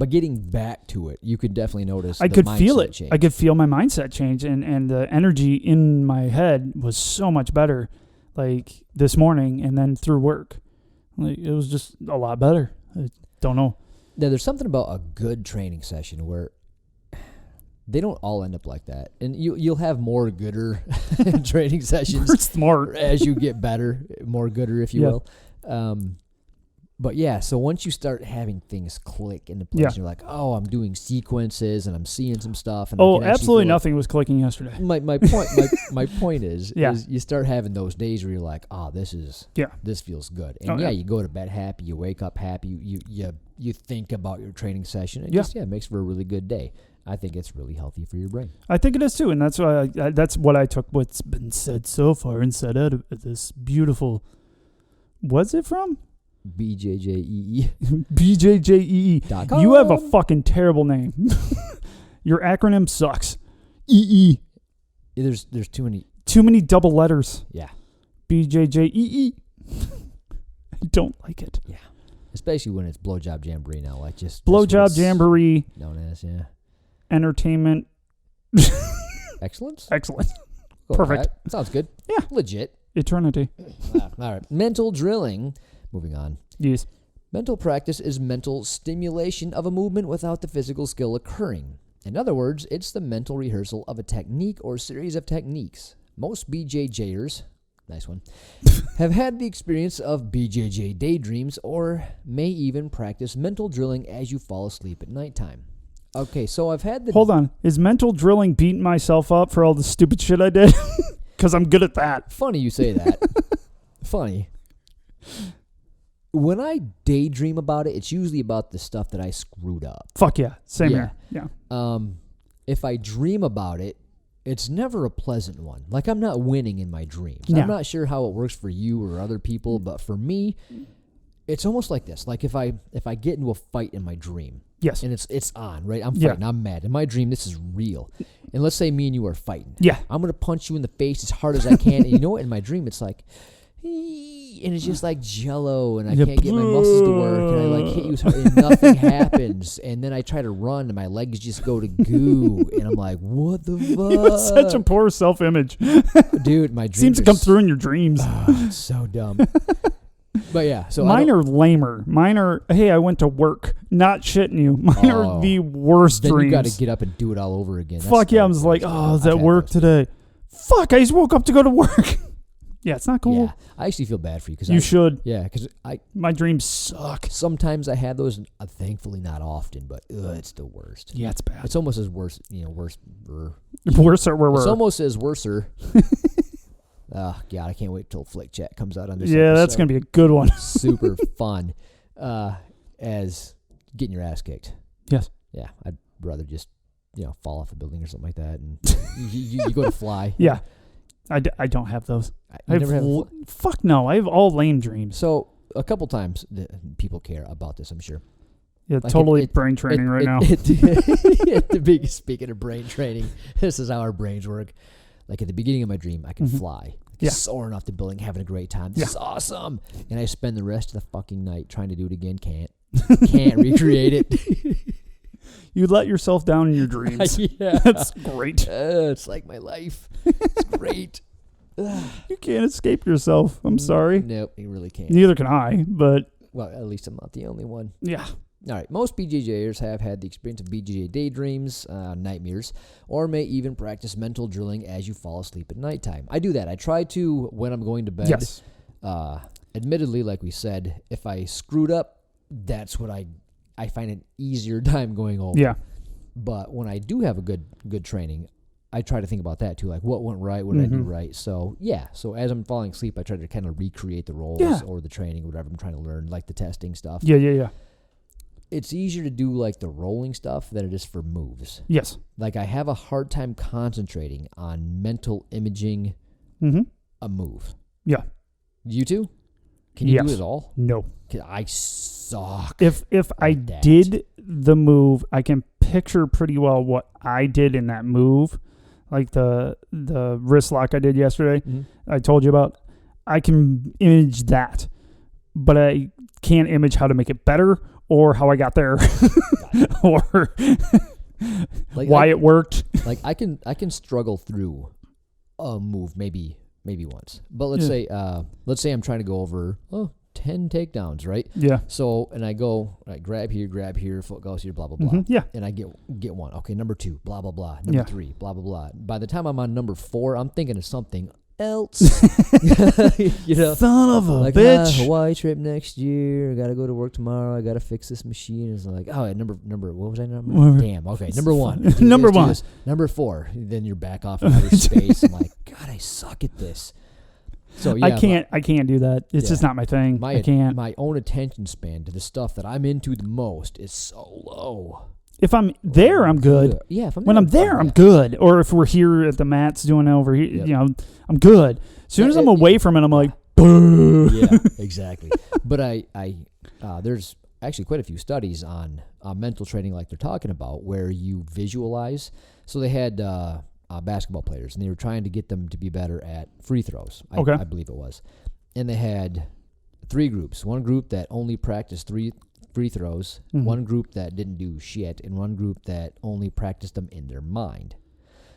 getting back to it, you could definitely notice I could feel it. Change. I could feel my mindset change, and the energy in my head was so much better, like this morning and then through work. Like, it was just a lot better. I don't know. Yeah, there's something about a good training session where they don't all end up like that. And you'll have more gooder training sessions smart as you get better, more gooder, if you will. But yeah, so once you start having things click into place, Yeah. you're like, oh, I'm doing sequences and I'm seeing some stuff. And Oh, I can actually absolutely feel like- nothing was clicking yesterday. My point is you start having those days where you're like, oh, this feels good. And you go to bed happy, you wake up happy, you think about your training session. It makes for a really good day. I think it's really healthy for your brain. I think it is too, and that's why that's what I took what's been said so far and said out of this beautiful. What's it from? BJJEE. BJJEE. You have a fucking terrible name. Your acronym sucks. EE. There's too many. Too many double letters. Yeah. BJJEE. I don't like it. Yeah. Especially when it's Blowjob Jamboree now. Like just Blowjob Jamboree. Known as, yeah. Entertainment. Excellence? Excellent. Go with Perfect. that. Sounds good. Yeah. Legit. Eternity. All right. Mental drilling. Moving on. Yes. Mental practice is mental stimulation of a movement without the physical skill occurring. In other words, it's the mental rehearsal of a technique or series of techniques. Most BJJers, nice one, have had the experience of BJJ daydreams or may even practice mental drilling as you fall asleep at nighttime. Okay, so I've had the... Hold on. Is mental drilling beating myself up for all the stupid shit I did? Because I'm good at that. Funny you say that. Funny. When I daydream about it, it's usually about the stuff that I screwed up. Fuck yeah. Same here. Yeah. If I dream about it, it's never a pleasant one. Like, I'm not winning in my dreams. Yeah. I'm not sure how it works for you or other people, but for me, it's almost like this. Like, if I get into a fight in my dream, yes, and it's on, right? I'm fighting. I'm mad. In my dream, this is real. And let's say me and you are fighting. Yeah. I'm going to punch you in the face as hard as I can. And you know what? In my dream, it's like... and it's just like jello, and I can't get my muscles to work, and I like hit you hard, and nothing happens, and then I try to run, and my legs just go to goo, and I'm like, what the fuck? You have such a poor self-image. Dude, my dreams seems to come through in your dreams. It's so dumb. But yeah, so mine are lamer. Mine are, hey, I went to work. Not shitting you. Mine are the worst then dreams. You got to get up and do it all over again. Fuck yeah, I'm just like, oh, I was at work today. Fuck, I just woke up to go to work. Yeah, it's not cool. Yeah, I actually feel bad for you. You should. Yeah, because my dreams suck. Sometimes I have those, and thankfully not often, but it's the worst. Yeah, it's bad. It's almost as worse, worse. It's almost as worser. Oh, God, I can't wait till Flick Chat comes out on this episode. That's going to be a good one. Super fun. As getting your ass kicked. Yes. Yeah, I'd rather just, fall off a building or something like that, and you go to fly. Yeah. I don't have those. Fuck no. I have all lame dreams. So a couple times people care about this, I'm sure. Yeah, like totally brain training right now. Speaking of brain training, this is how our brains work. Like at the beginning of my dream, I can fly. Soaring off the building, having a great time. This is awesome. And I spend the rest of the fucking night trying to do it again. Can't recreate it. You let yourself down in your dreams. Yeah. That's great. It's like my life. It's great. You can't escape yourself. I'm sorry. Nope, you really can't. Neither can I, but... Well, at least I'm not the only one. Yeah. All right. Most BJJers have had the experience of BJJ daydreams, nightmares, or may even practice mental drilling as you fall asleep at nighttime. I do that. I try to when I'm going to bed. Yes. Admittedly, like we said, if I screwed up, that's what I find an easier time going over. Yeah. But when I do have a good training, I try to think about that too. Like, what went right? What did I do right? So, yeah. So, as I'm falling asleep, I try to kind of recreate the roles or the training, or whatever I'm trying to learn, like the testing stuff. Yeah. It's easier to do, like, the rolling stuff than it is for moves. Yes. Like, I have a hard time concentrating on mental imaging a move. Yeah. You too? Can you do it all? No. I suck. If I did the move, I can picture pretty well what I did in that move. Like the wrist lock I did yesterday, I told you about. I can image that, but I can't image how to make it better or how I got there or why it worked. Like I can struggle through a move maybe once, but let's say I'm trying to go over 10 takedowns, right? Yeah. So, and I go, grab here, foot goes here, blah, blah, blah. Yeah. And I get one. Okay, number 2, blah, blah, blah. Number 3, blah, blah, blah. By the time I'm on number 4, I'm thinking of something else. You know, son of a like, bitch. Hawaii trip next year. I got to go to work tomorrow. I got to fix this machine. It's like, oh, number. What was I number? Damn. Okay, number 1. Number 1. Number 4. Then you're back off in outer space. I'm like, God, I suck at this. So yeah, I can't do that. It's just not my thing. I can't. My own attention span to the stuff that I'm into the most is so low. If I'm there, I'm good. Yeah, when I'm there, I'm good. Or if we're here at the mats doing it over here, you know, I'm good. As soon as I'm away from it, I'm like, boo. Yeah, exactly. But there's actually quite a few studies on mental training like they're talking about where you visualize. So they had basketball players, and they were trying to get them to be better at free throws. I believe it was. And they had 3 groups. One group that only practiced free throws, one group that didn't do shit, and one group that only practiced them in their mind.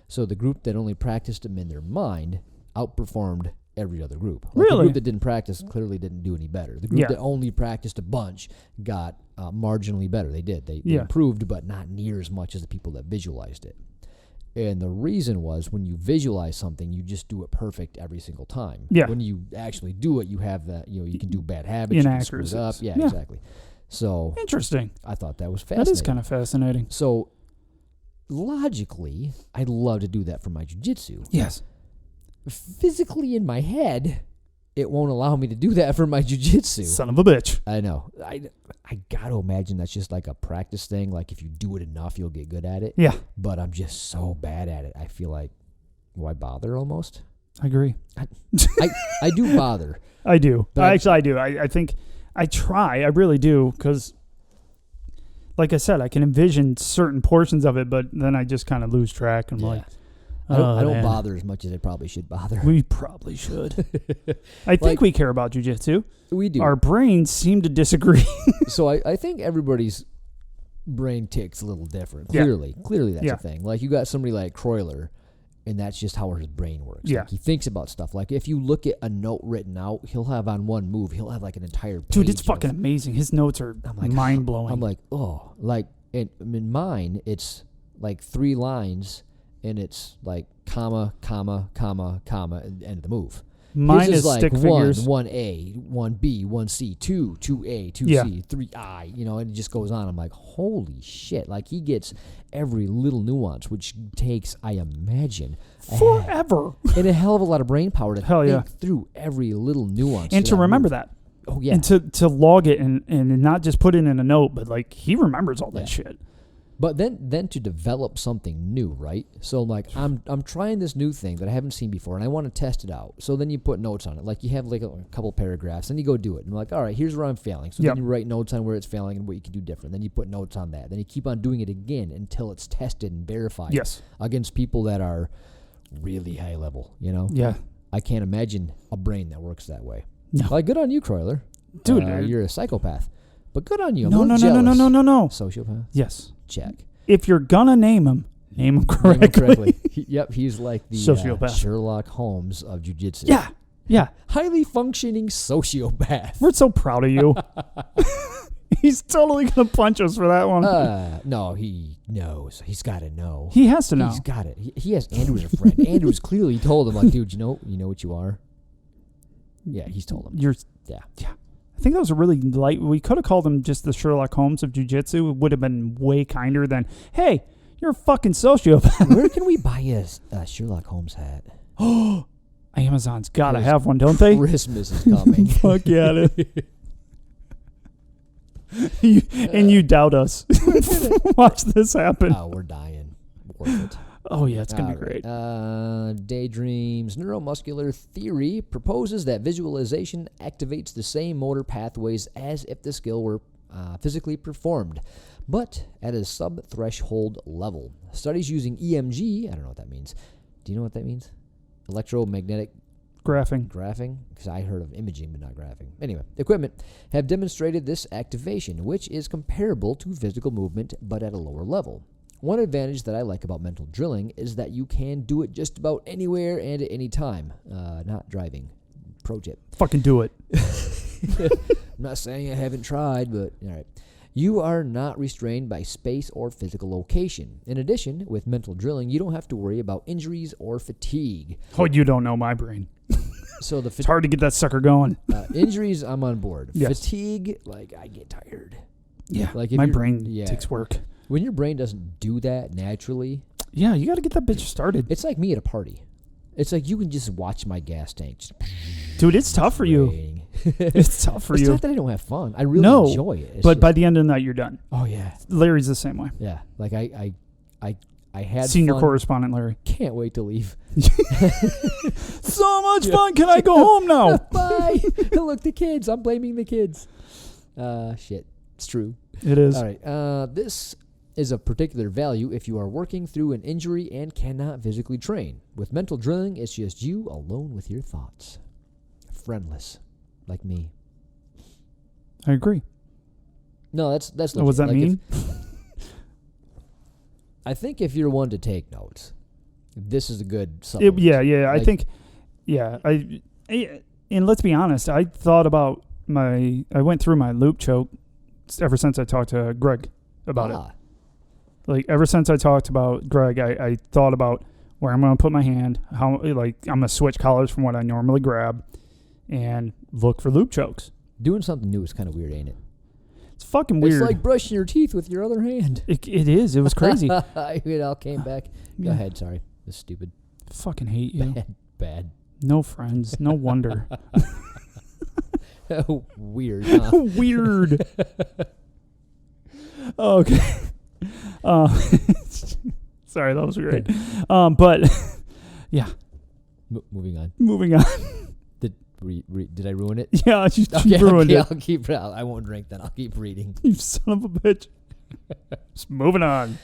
So the group that only practiced them in their mind outperformed every other group. Like the group that didn't practice clearly didn't do any better. The group that only practiced a bunch got marginally better. They did. They improved, but not near as much as the people that visualized it. And the reason was when you visualize something, you just do it perfect every single time. Yeah. When you actually do it, you have that, you can do bad habits. Inaccuracies. You can screw it up. Yeah, exactly. So interesting. I thought that was fascinating. That is kind of fascinating. So logically, I'd love to do that for my jiu-jitsu. Yes. Physically in my head, it won't allow me to do that for my jiu-jitsu. Son of a bitch. I know. I got to imagine that's just like a practice thing. Like if you do it enough, you'll get good at it. Yeah. But I'm just so bad at it. I feel like, why bother almost? I agree. I do bother. I do. I do. I think I try. I really do because, like I said, I can envision certain portions of it, but then I just kind of lose track. And like, I don't bother as much as I probably should bother. We probably should. I think we care about jiu-jitsu. We do. Our brains seem to disagree. So I think everybody's brain ticks a little different. Clearly that's a thing. Like you got somebody like Croyler, and that's just how his brain works. Yeah. Like he thinks about stuff. Like if you look at a note written out, he'll have on one move, he'll have like an entire page. Dude, it's fucking amazing. His notes are mind-blowing. I'm like, oh. Like, in mine, it's like 3 lines, and it's like comma, comma, comma, comma, and end of the move. Mine is like stick 1, figures. 1A, 1B, 1C, 2, 2A, 2C, 3I, and it just goes on. I'm like, holy shit. Like, he gets every little nuance, which takes, I imagine, forever. And a hell of a lot of brain power to think through every little nuance. And to remember that. Oh, yeah. And to log it and not just put it in a note, but, like, he remembers all that shit. But then to develop something new, right? So like I'm trying this new thing that I haven't seen before, and I want to test it out. So then you put notes on it, like you have like a couple paragraphs, and you go do it. And I'm like, all right, here's where I'm failing. So then you write notes on where it's failing and what you can do different. Then you put notes on that. Then you keep on doing it again until it's tested and verified. Yes. Against people that are really high level. Yeah. I can't imagine a brain that works that way. No. Like good on you, Croyler. Dude, you're a psychopath. But good on you. No. Sociopath. Yes. Check. If you're gonna name him correctly. He's like the sociopath. Sherlock Holmes of jiu-jitsu. Yeah. Highly functioning sociopath. We're so proud of you. He's totally gonna punch us for that one. No, he knows. He's got to know. He has to know. He's got it. He has Andrew as a friend. Andrew's clearly told him, like, dude, you know what you are. Yeah, he's told him. Yeah. I think that was a really light. We could have called him just the Sherlock Holmes of jiu-jitsu. It would have been way kinder than, hey, you're a fucking sociopath. Where can we buy a Sherlock Holmes hat? Amazon's got to have one, don't they? Christmas is coming. Fuck yeah. You doubt us. Watch this happen. Oh, we're dying. Worth it. Oh, yeah, it's going to be great. Daydreams. Neuromuscular theory proposes that visualization activates the same motor pathways as if the skill were physically performed, but at a sub-threshold level. Studies using EMG, I don't know what that means. Do you know what that means? Electromagnetic graphing. Because I heard of imaging, but not graphing. Anyway, equipment have demonstrated this activation, which is comparable to physical movement, but at a lower level. One advantage that I like about mental drilling is that you can do it just about anywhere and at any time. Not driving. Pro tip. Fucking do it. I'm not saying I haven't tried, but all right. You are not restrained by space or physical location. In addition, with mental drilling, you don't have to worry about injuries or fatigue. Oh, you don't know my brain. So It's hard to get that sucker going. Injuries, I'm on board. Yes. Fatigue, like I get tired. Yeah, Like if my you're- brain yeah. takes work. When your brain doesn't do that naturally, Yeah, you got to get that bitch started. it's like me at a party. It's like you can just watch my gas tank. Just Dude, it's tough for you. drain. It's tough for It's you. not that I don't have fun. I really No, enjoy it. It's But just- by the end of the night, you're done. oh yeah, Larry's the same way. yeah. Like I had Senior fun. correspondent Larry. Can't wait to leave. So much fun. Can I go home now? Bye. Look, the kids. I'm blaming the kids. Shit. It's true. It is. All right. This is of particular value if you are working through an injury and cannot physically train. With mental drilling, it's just you alone with your thoughts. Friendless. Like me. I agree. No, that's legit. What does that Like mean? I think if you're one to take notes, this is a good supplement. Yeah. I Like- think, yeah. And let's be honest. I thought about I went through my loop choke ever since I talked to Greg about it. Like ever since I talked about Greg, I thought about where I'm going to put my hand, how like I'm going to switch collars from what I normally grab, and look for loop chokes. Doing something new is kind of weird, ain't it? It's fucking weird. It's like brushing your teeth with your other hand. It is. It was crazy. It all came back. Go Yeah. ahead. Sorry. This is stupid. Fucking hate you. Bad. No friends. No wonder. Weird, huh? Weird. Okay. Sorry, that was great. But yeah, Moving on. moving on. Did I ruin it? Yeah, you ruined it. I'll keep. I won't drink then. I'll keep reading. You son of a bitch. Just moving on.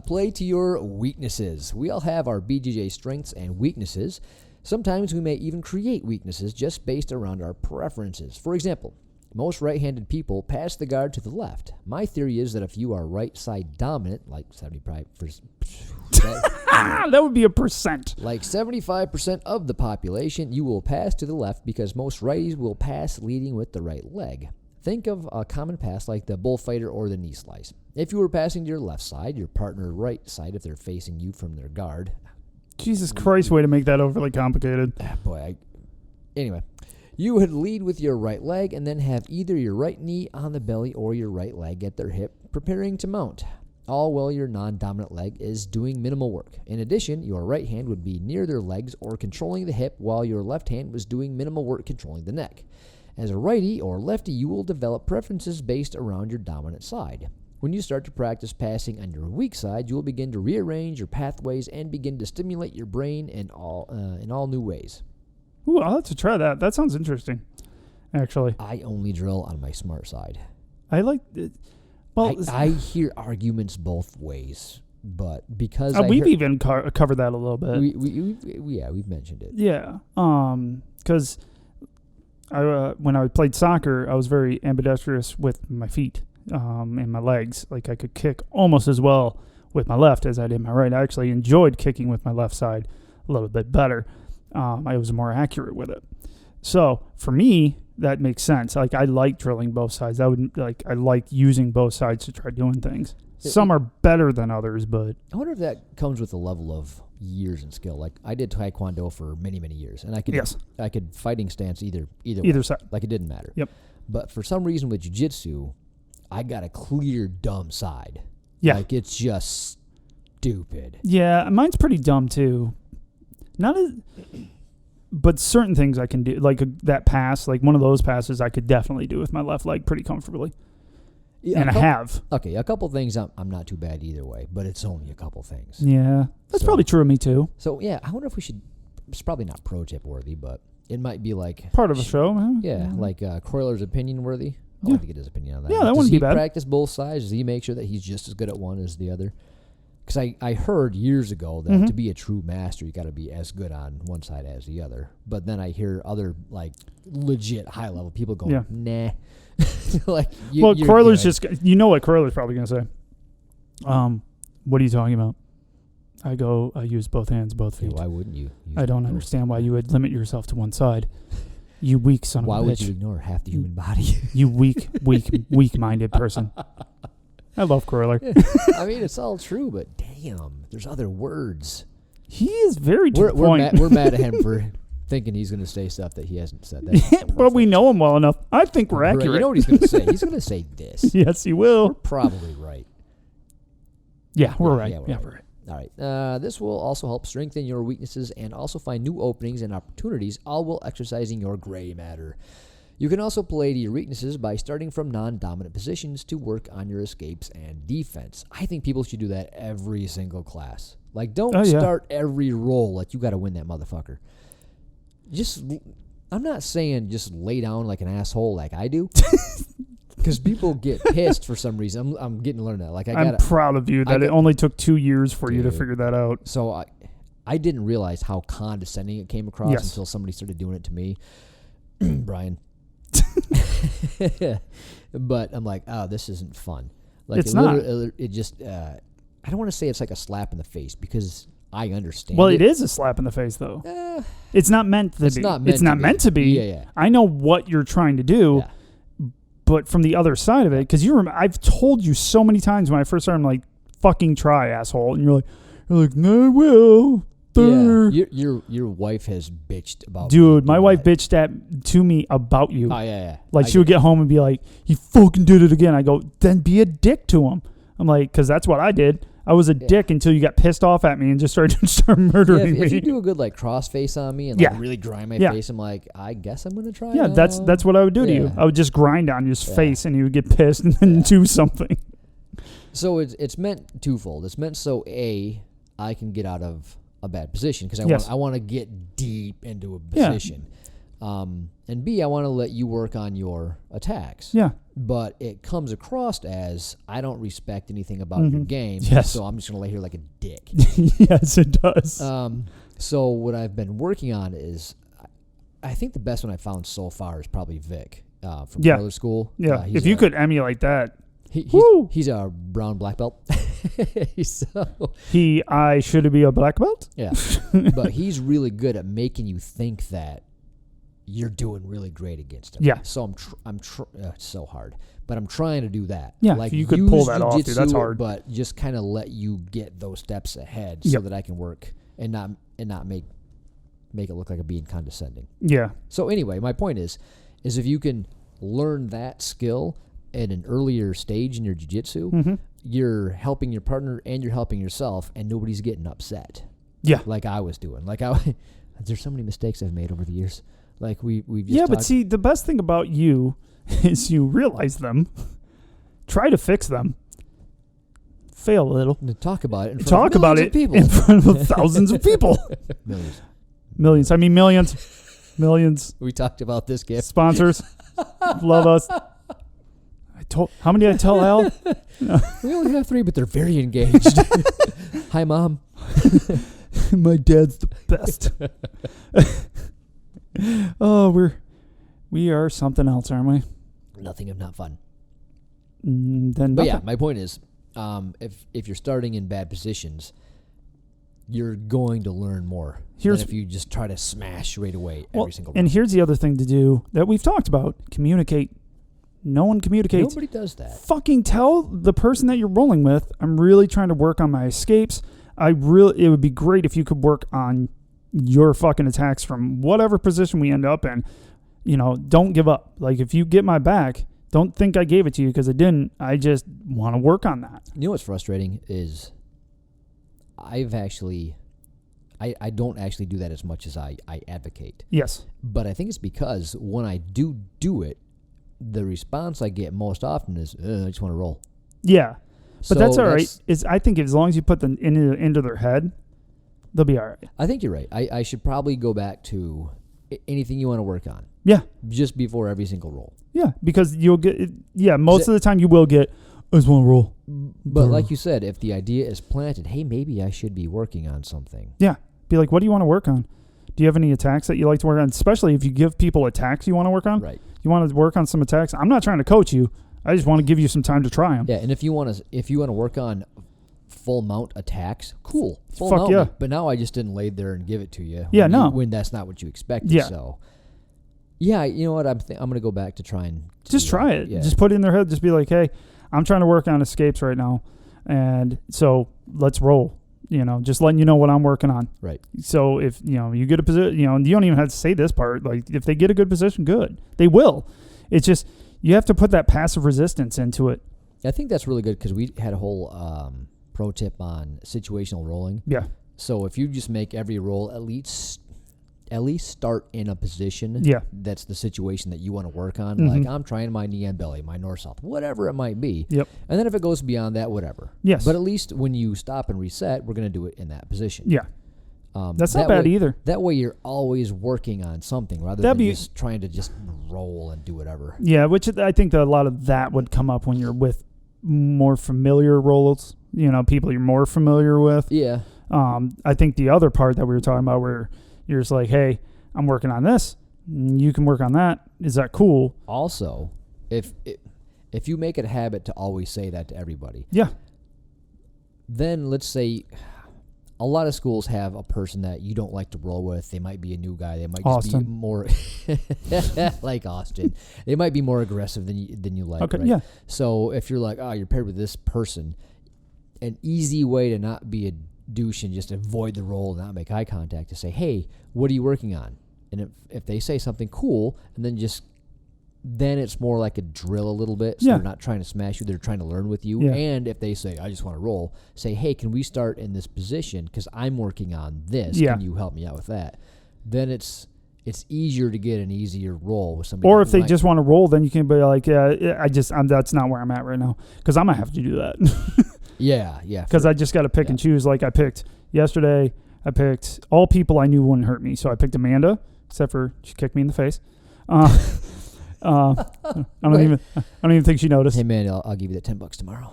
Play to your weaknesses. We all have our BJJ strengths and weaknesses. Sometimes we may even create weaknesses just based around our preferences. For example, most right-handed people pass the guard to the left. My theory is that if you are right side dominant, like 75%, That would be a percent. like 75% of the population, you will pass to the left because most righties will pass leading with the right leg. Think of a common pass like the bullfighter or the knee slice. If you were passing to your left side, your partner right side, if they're facing you from their guard. Jesus Christ, way to make that overly complicated. Anyway, you would lead with your right leg and then have either your right knee on the belly or your right leg at their hip, preparing to mount. All while your non-dominant leg is doing minimal work. In addition, your right hand would be near their legs or controlling the hip while your left hand was doing minimal work controlling the neck. As a righty or lefty, you will develop preferences based around your dominant side. When you start to practice passing on your weak side, you will begin to rearrange your pathways and begin to stimulate your brain in all new ways. Ooh, I'll have to try that. That sounds interesting, actually. I only drill on my smart side. I like it. Well, I hear arguments both ways, but because we've even covered that a little bit. we've mentioned it. Yeah, because when I played soccer, I was very ambidextrous with my feet and my legs. Like I could kick almost as well with my left as I did my right. I actually enjoyed kicking with my left side a little bit better. I was more accurate with it. So for me, that makes sense. Like I like drilling both sides. I like using both sides to try doing things. Some are better than others, but I wonder if that comes with a level of years and skill. Like I did Taekwondo for many, many years, and I could fighting stance either way. side. Like it didn't matter. Yep. But for some reason with Jiu Jitsu, I got a clear dumb side. Yeah. Like it's just stupid. Yeah, mine's pretty dumb too. But certain things I can do, like that pass, like one of those passes I could definitely do with my left leg pretty comfortably. Yeah, And I have. Okay, a couple things I'm not too bad either way, but it's only a couple things. Yeah. That's So- probably true of me too. So yeah, I wonder if we should. It's probably not pro tip worthy, but it might be like Part of a show, huh? Yeah, like Croyler's opinion worthy. I'd Yeah. like to get his opinion on that. Yeah, that Does wouldn't he be bad. practice both sides? Does he make sure that he's just as good at one as the other? Because I heard years ago that to be a true master, you got to be as good on one side as the other. But then I hear other like legit high level people going, nah. Like, Well, you're Croyler's good. just, you know what Croyler's probably going to say. What are you talking about? I use both hands, both Okay, feet. why wouldn't you? I don't understand why you would limit yourself to one side. You weak son Why of a bitch. would you ignore half the human body? You weak-minded person. I love Corler. I mean, it's all true, but damn, there's other words. He is very to the point. We're mad at him for thinking he's going to say stuff that he hasn't said. But we know him well enough. I think we're accurate. You know what he's going to say? He's going to say this. Yes, he will. We're probably right. Yeah, we're right. Yeah, we're right. All right. This will also help strengthen your weaknesses and also find new openings and opportunities, all while exercising your gray matter. You can also play to your weaknesses by starting from non-dominant positions to work on your escapes and defense. I think people should do that every single class. Like, don't start every roll like you got to win that motherfucker. I'm not saying just lay down like an asshole like I do. Because people get pissed for some reason. I'm getting to learn that. Like I'm proud of you that it only took 2 years for you to figure that out. So I didn't realize how condescending it came across until somebody started doing it to me. Brian. But I'm like, oh, this isn't fun. Like it's not. It just, I don't want to say it's like a slap in the face because I understand. Well, it is a slap in the face, though. It's not meant to be. It's not meant to be. Yeah. I know what you're trying to do. Yeah. But from the other side of it, because I've told you so many times when I first started, I'm like, fucking try, asshole. And you're like, no, I will. Yeah, your wife has bitched about Dude, my wife bitched to me about you. Oh, yeah. Like, she would get home and be like, he fucking did it again. I go, then be a dick to him. I'm like, because that's what I did. I was a dick until you got pissed off at me and just started murdering me. If you do a good like cross face on me and like really grind my face, I'm like, I guess I'm gonna try. Yeah, that's what I would do to you. I would just grind on his face and he would get pissed and then do something. So it's meant twofold. It's meant so I can get out of a bad position because I want to get deep into a position. And B, I want to let you work on your attacks. Yeah. But it comes across as I don't respect anything about your game, so I'm just going to lay here like a dick. Yes, it does. So what I've been working on is, I think the best one I found so far is probably Vic from Color School. Yeah, if you could emulate that. He's a brown black belt. I should be a black belt? Yeah. But he's really good at making you think that you're doing really great against him. Yeah. So it's so hard, but I'm trying to do that. Yeah. Like, if you could pull that off, dude, that's hard. But just kind of let you get those steps ahead so that I can work and not make it look like I'm being condescending. Yeah. So anyway, my point is if you can learn that skill at an earlier stage in your jiu-jitsu, you're helping your partner and you're helping yourself, and nobody's getting upset. Yeah. Like I was doing. There's so many mistakes I've made over the years. Like we've just talked. But see, the best thing about you is you realize them, try to fix them, fail a little, and talk about it. In front of thousands of people. Millions. I mean millions. Millions. We talked about this gift. Sponsors, love us. How many did I tell Al? We only have 3, but they're very engaged. Hi, Mom. My dad's the best. Oh, we are something else, aren't we? Nothing if not fun. But yeah, my point is, if you're starting in bad positions, you're going to learn more than if you just try to smash right away every single time. And here's the other thing to do that we've talked about: communicate. No one communicates. Nobody does that. Fucking tell the person that you're rolling with, I'm really trying to work on my escapes. It would be great if you could work on your fucking attacks from whatever position we end up in. Don't give up. Like, if you get my back, don't think I gave it to you because I didn't. I just want to work on that. You know what's frustrating is I don't actually do that as much as I advocate. Yes. But I think it's because when I do it, the response I get most often is, I just want to roll. Yeah. But that's all right. I think as long as you put them into their head, they'll be all right. I think you're right. I should probably go back to anything you want to work on. Yeah. Just before every single roll. Yeah, because you'll get, most of the time you will get, I just want to roll. But like you said, if the idea is planted, hey, maybe I should be working on something. Yeah. Be like, what do you want to work on? Do you have any attacks that you like to work on? Especially if you give people attacks you want to work on. Right. You want to work on some attacks. I'm not trying to coach you. I just want to give you some time to try them. Yeah, and if you want to work on full mount attacks, cool. Full Fuck mount yeah. But now I just didn't lay there and give it to you. Yeah, no. When that's not what you expected. Yeah. So Yeah, you know what? I'm going to go back to try and... Just try it. Yeah. Just put it in their head. Just be like, hey, I'm trying to work on escapes right now. And so let's roll. Just letting you know what I'm working on. Right. So if, you get a position, you don't even have to say this part. Like, if they get a good position, good. They will. It's just, you have to put that passive resistance into it. I think that's really good because we had a whole pro tip on situational rolling. Yeah. So if you just make every roll at least start in a position that's the situation that you want to work on. Like, I'm trying my knee and belly, my north-south, whatever it might be. Yep. And then if it goes beyond that, whatever. Yes. But at least when you stop and reset, we're going to do it in that position. Yeah. That's not bad either. That way you're always working on something rather than just trying to just roll and do whatever. Yeah, which I think that a lot of that would come up when you're with more familiar rolls, people you're more familiar with. Yeah. I think the other part that we were talking about where you're just like, hey, I'm working on this. You can work on that. Is that cool? Also, if you make it a habit to always say that to everybody. Yeah. Then let's say a lot of schools have a person that you don't like to roll with. They might be a new guy. They might just be more like Austin. They might be more aggressive than you like. Okay, right? yeah. So if you're like, you're paired with this person, an easy way to not be a douche and just avoid the roll and not make eye contact to say, hey, what are you working on? And if they say something cool, and then it's more like a drill a little bit. So they're not trying to smash you. They're trying to learn with you. Yeah. And if they say, I just want to roll, say, hey, can we start in this position? Because I'm working on this. Yeah. Can you help me out with that? Then it's easier to get an easier roll with somebody. Or if they just want to roll, then you can be like, that's not where I'm at right now. Because I'm going to have to do that. Yeah. Because I just got to pick and choose. Like I picked yesterday, all people I knew wouldn't hurt me. So I picked Amanda, except for she kicked me in the face. I don't even think she noticed. Hey man, I'll give you that $10 tomorrow.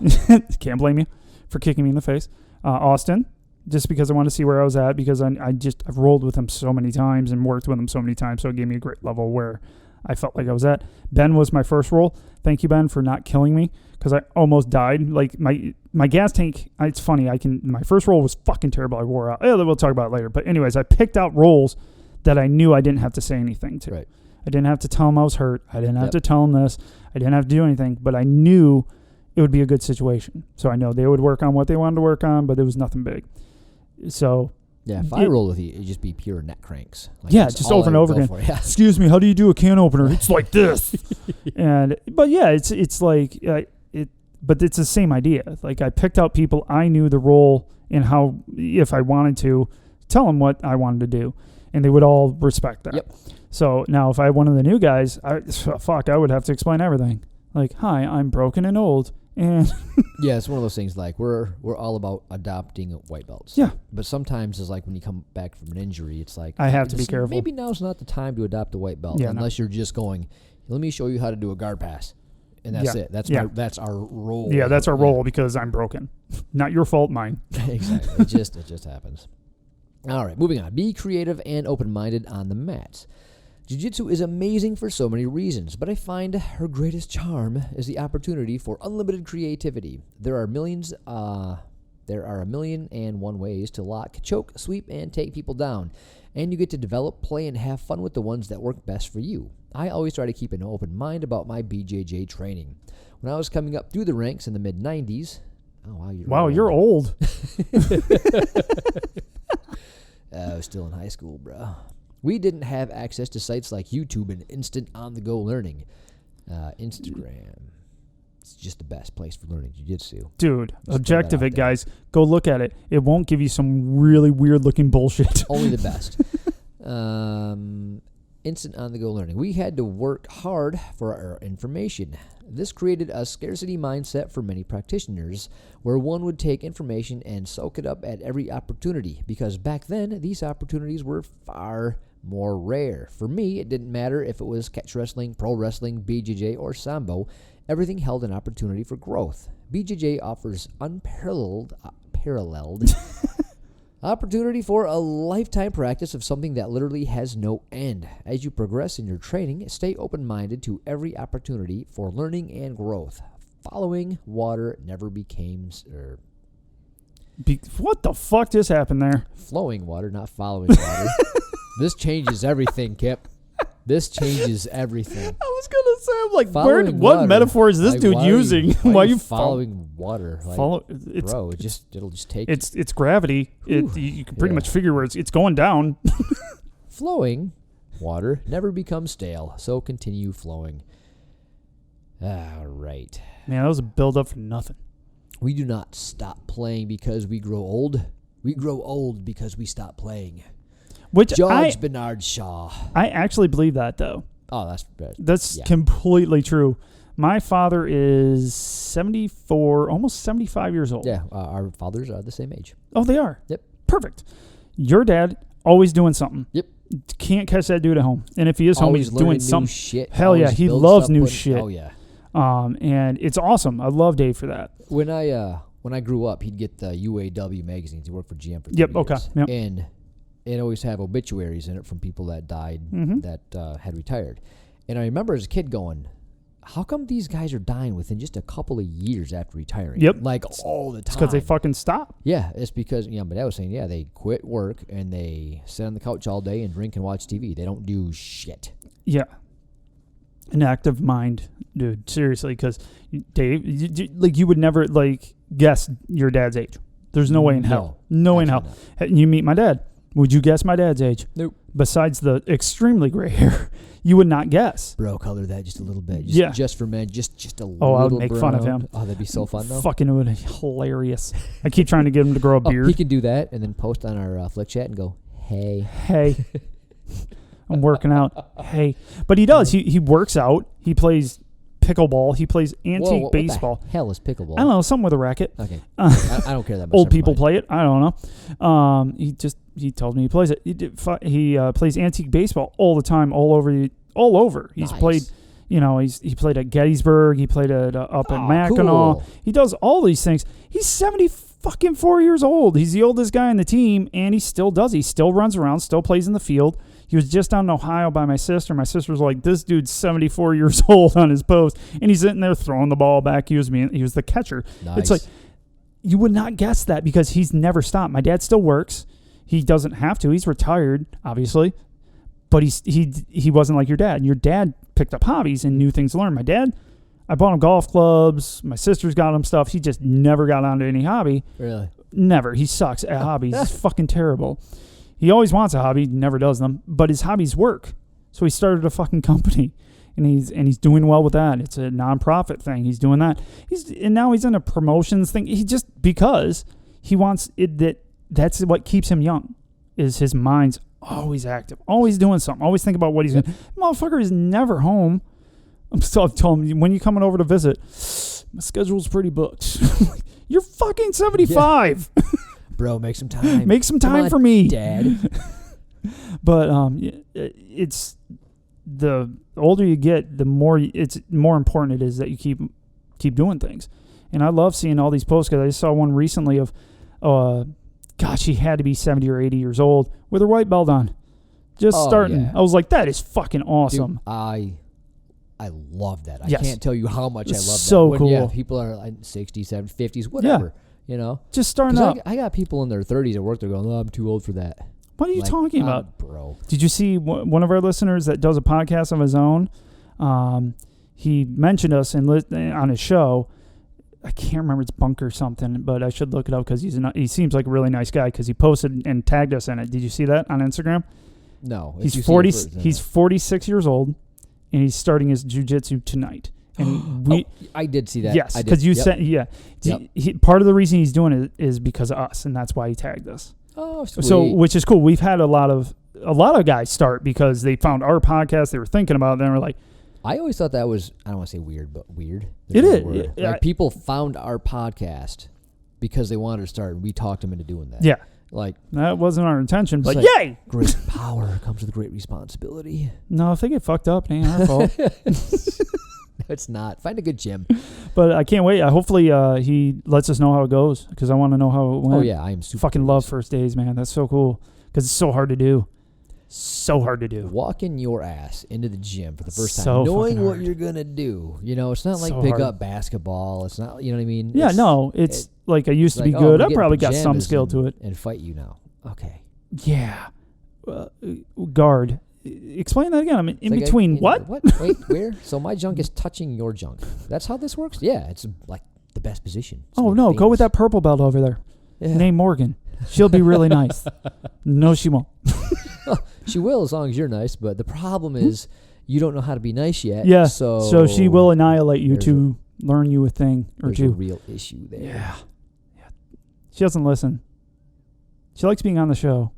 Can't blame you for kicking me in the face. Austin, just because I wanted to see where I was at, because I've rolled with him so many times and worked with him so many times, so it gave me a great level where I felt like I was at. Ben was my first roll. Thank you, Ben, for not killing me, because I almost died. Like my gas tank, it's funny. My first roll was fucking terrible. I wore out. We'll talk about it later. But anyways, I picked out rolls that I knew I didn't have to say anything to. Right. I didn't have to tell him I was hurt. I didn't have to tell him this. I didn't have to do anything. But I knew it would be a good situation. So I know they would work on what they wanted to work on, but it was nothing big. So yeah, if I roll with you, it'd just be pure neck cranks. Like, just over and over again. Yeah. Excuse me, how do you do a can opener? It's like this. But it's like but it's the same idea. Like I picked out people I knew the role and how, if I wanted to, tell them what I wanted to do, and they would all respect that. Yep. So now if I had one of the new guys, I would have to explain everything. Like, hi, I'm broken and old. And yeah, it's one of those things like we're all about adopting white belts. Yeah. But sometimes it's like when you come back from an injury, it's like I have to be careful. Maybe now's not the time to adopt a white belt unless you're just going, let me show you how to do a guard pass. And that's it. That's our role. Yeah, that's our role because I'm broken. Not your fault, mine. Exactly. It just happens. All right, moving on. Be creative and open-minded on the mats. Jiu-Jitsu is amazing for so many reasons, but I find her greatest charm is the opportunity for unlimited creativity. There are a million and one ways to lock, choke, sweep, and take people down, and you get to develop, play, and have fun with the ones that work best for you. I always try to keep an open mind about my BJJ training. When I was coming up through the ranks in the mid-90s... Oh, wow, you're old. I was still in high school, bro. We didn't have access to sites like YouTube and instant on-the-go learning. Instagram. It's just the best place for learning jiu-jitsu. Dude, objective it, guys. Go look at it. It won't give you some really weird-looking bullshit. Only the best. Instant on-the-go learning. We had to work hard for our information. This created a scarcity mindset for many practitioners, where one would take information and soak it up at every opportunity, because back then, these opportunities were far more rare. For me, it didn't matter if it was catch wrestling, pro wrestling, BJJ, or Sambo. Everything held an opportunity for growth. BJJ offers unparalleled opportunity for a lifetime practice of something that literally has no end. As you progress in your training, stay open-minded to every opportunity for learning and growth. Following water never becomes... What the fuck just happened there? Flowing water, not following water. This changes everything, Kip. This changes everything. I was gonna say, I'm like, Following what water. metaphor is this Like, dude using? Why are you following? following water? Like, Follow, bro, it'll just take it's gravity. You can pretty much figure where it's going down. Flowing water never becomes stale, so continue flowing. All right. Man, that was a build up for nothing. We do not stop playing because we grow old. We grow old because we stop playing. Which George Bernard Shaw. I actually believe that, though. Oh, that's completely true. My father is 74, almost 75 years old. Yeah, our fathers are the same age. Oh, they are? Yep. Perfect. Your dad, always doing something. Yep. Can't catch that dude at home. And if he is home, he's doing something. Shit. Hell yeah, he loves new shit. Oh, yeah. And it's awesome. I love Dave for that. When I grew up, he'd get the UAW magazines. He worked for GM for 3 years. Okay. Yep. And it always have obituaries in it from people that died that had retired. And I remember as a kid going, how come these guys are dying within just a couple of years after retiring? Yep. Like all the time. It's because they fucking stop. Yeah, it's because, my dad was saying, they quit work and they sit on the couch all day and drink and watch TV. They don't do shit. Yeah. An active mind, dude. Seriously, because Dave, you would never, guess your dad's age. There's no way in hell. No way in hell. You meet my dad. Would you guess my dad's age? Nope. Besides the extremely gray hair, you would not guess. Bro, color that just a little bit. Just for men, just a little. Oh, I would make fun of him. Oh, that'd be so fun, though. Fucking, it would be hilarious. I keep trying to get him to grow a beard. He can do that and then post on our Flick Chat and go, hey. I'm working out. Hey. But he does. He works out. He plays pickleball. He plays antique baseball. What the hell is pickleball? I don't know. Something with a racket. Okay. I don't care that much. Old people play it. I don't know. He told me he plays it. He plays antique baseball all the time, all over. He's played, he played at Gettysburg. He played at up in Mackinac. Cool. He does all these things. He's 74 years old. He's the oldest guy on the team, and he still does. He still runs around, still plays in the field. He was just down in Ohio by my sister. My sister was like, this dude's 74 years old on his post, and he's sitting there throwing the ball back. He was the catcher. Nice. It's like, you would not guess that because he's never stopped. My dad still works. He doesn't have to. He's retired, obviously, but he wasn't like your dad. Your dad picked up hobbies and new things to learn. My dad, I bought him golf clubs. My sister's got him stuff. He just never got onto any hobby. Really? Never. He sucks at hobbies. He's fucking terrible. He always wants a hobby, never does them, but his hobbies work. So he started a fucking company, and he's doing well with that. It's a nonprofit thing. He's doing that. And now he's in a promotions thing. Because he wants it. That's what keeps him young. Is his mind's always active, always doing something, always thinking about what he's doing. Motherfucker is never home. I've told him, when you coming over to visit, my schedule's pretty booked. You're fucking 75. Yeah. Bro, make some time. Make some time for me, Dad. But it's the older you get, the more important it is that you keep doing things. And I love seeing all these posts because I just saw one recently of, she had to be 70 or 80 years old with her white belt on, just starting. Yeah. I was like, that is fucking awesome. Dude, I love that. I yes. can't tell you how much I love that. So cool. Yeah, people are like 60, 70, 50s, whatever. Yeah. Just starting up. I got people in their 30s at work. They're going, I'm too old for that. What are you talking about, bro? Did you see one of our listeners that does a podcast of his own? He mentioned us on his show. I can't remember, it's Bunker something, but I should look it up because he seems like a really nice guy because he posted and tagged us in it. Did you see that on Instagram? No. He's 46 years old, and he's starting his Jiu Jitsu tonight. And I did see that. Yes, because you said, part of the reason he's doing it is because of us, and that's why he tagged us. Oh, sweet. So, which is cool. We've had a lot of guys start because they found our podcast, they were thinking about it, then we're like, I always thought that was, I don't want to say weird, but weird. It is. Like people found our podcast because they wanted to start, and we talked them into doing that. Yeah. Like, that wasn't our intention, but like, yay! Great power comes with great responsibility. No, if they get fucked up, it ain't our fault. It's not. Find a good gym. But I can't wait. Hopefully he lets us know how it goes because I want to know how it went. Oh, yeah. I am super fucking love first days, man. That's so cool because it's so hard to do. So hard to do. Walking your ass into the gym for the first time, knowing what you're going to do. It's not like pick up basketball. It's not, you know what I mean? Yeah, it's like I used to be good. I probably got some skill to it. And fight you now. Okay. Yeah. Guard. explain that again. I mean, in It's like between what? What? Wait, where? So my junk is touching your junk. That's how this works? Yeah, it's like the best position. It's Oh, no, famous. go with that purple belt over there. Yeah. Name Morgan. She'll be really nice. No, she won't. She will as long as you're nice, but the problem is you don't know how to be nice yet. Yeah, So she will annihilate you there's to learn you a thing or there's a two. real issue there. Yeah. She doesn't listen. She likes being on the show,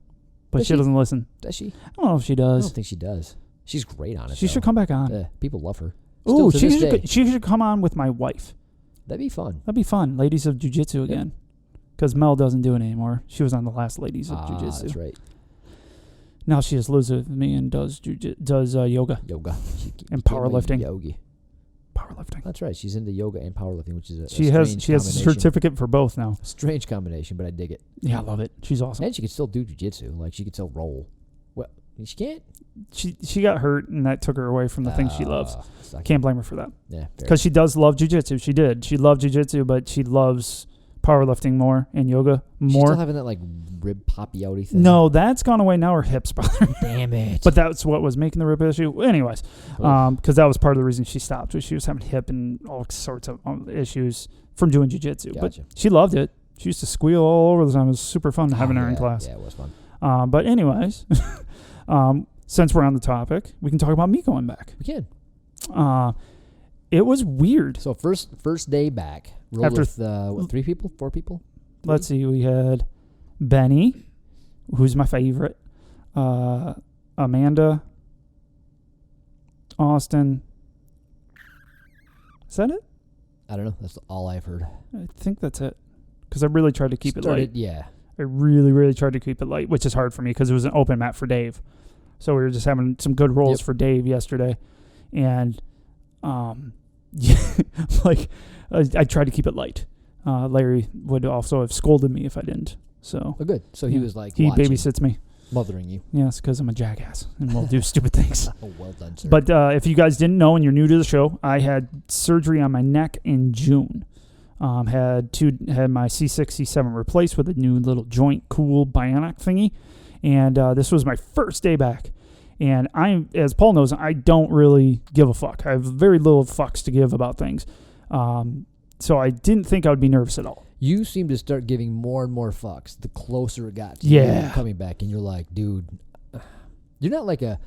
but Does she she? doesn't listen. Does she? I don't know if she I does. don't think she does. She's great on it. She though. should come back on. Yeah, people love her. Ooh, Still to this day. she should come on with my wife. That'd be fun. That'd be fun. Ladies of Jiu Jitsu Yep. again. Because Mel doesn't do it anymore. She was on the last Ladies of Jiu Jitsu. That's right. Now she just lives with me and does yoga Yoga. and became a powerlifting. Yogi. Powerlifting. That's right. She's into yoga and powerlifting, which is a She has strange a combination. certificate for both now. Strange combination, but I dig it. Yeah, I love it. She's awesome. And she could still do jiu-jitsu. Like, she could still roll. Well, she can't. She got hurt and that took her away from the things she loves. Suck. Can't blame her for that. Yeah, fair. Because she does love jiu-jitsu. She did. She loved jiu-jitsu, but she loves powerlifting more and yoga She's more. still having that, like, rib poppy outy thing. No, that's gone away. Now her hips bother me. Damn it. But that's what was making the rib issue. Anyways, Oof. because that was part of the reason she stopped. Was she was having hip and all sorts of issues from doing jiu-jitsu. Gotcha. But she loved it. She used to squeal all over the time. It was super fun having her in Yeah, class. Yeah, it was fun. But anyways, since we're on the topic, we can talk about me going back. We can. It was weird. So first day back. Rolled After with, what, 3 people? 4 people? Let's see. We had Benny, who's my favorite. Amanda. Austin. Is that it? I don't know. That's all I've heard. I think that's it. Because I really tried to keep it light. Yeah. I really, really tried to keep it light, which is hard for me because it was an open mat for Dave. So we were just having some good rolls Yep. for Dave yesterday. And, yeah, like, I tried to keep it light. Larry would also have scolded me if I didn't. So Oh, good. So he was like he watching, babysits me. mothering you. Yes, because I'm a jackass and will do stupid things. Oh, well done, sir. But if you guys didn't know and you're new to the show, I had surgery on my neck in June. Had my C6, C7 replaced with a new little joint cool bionic thingy. And this was my first day back. And as Paul knows, I don't really give a fuck. I have very little fucks to give about things. So I didn't think I would be nervous at all. You seem to start giving more and more fucks the closer it got to Yeah. you coming back. And you're like, dude, you're not like a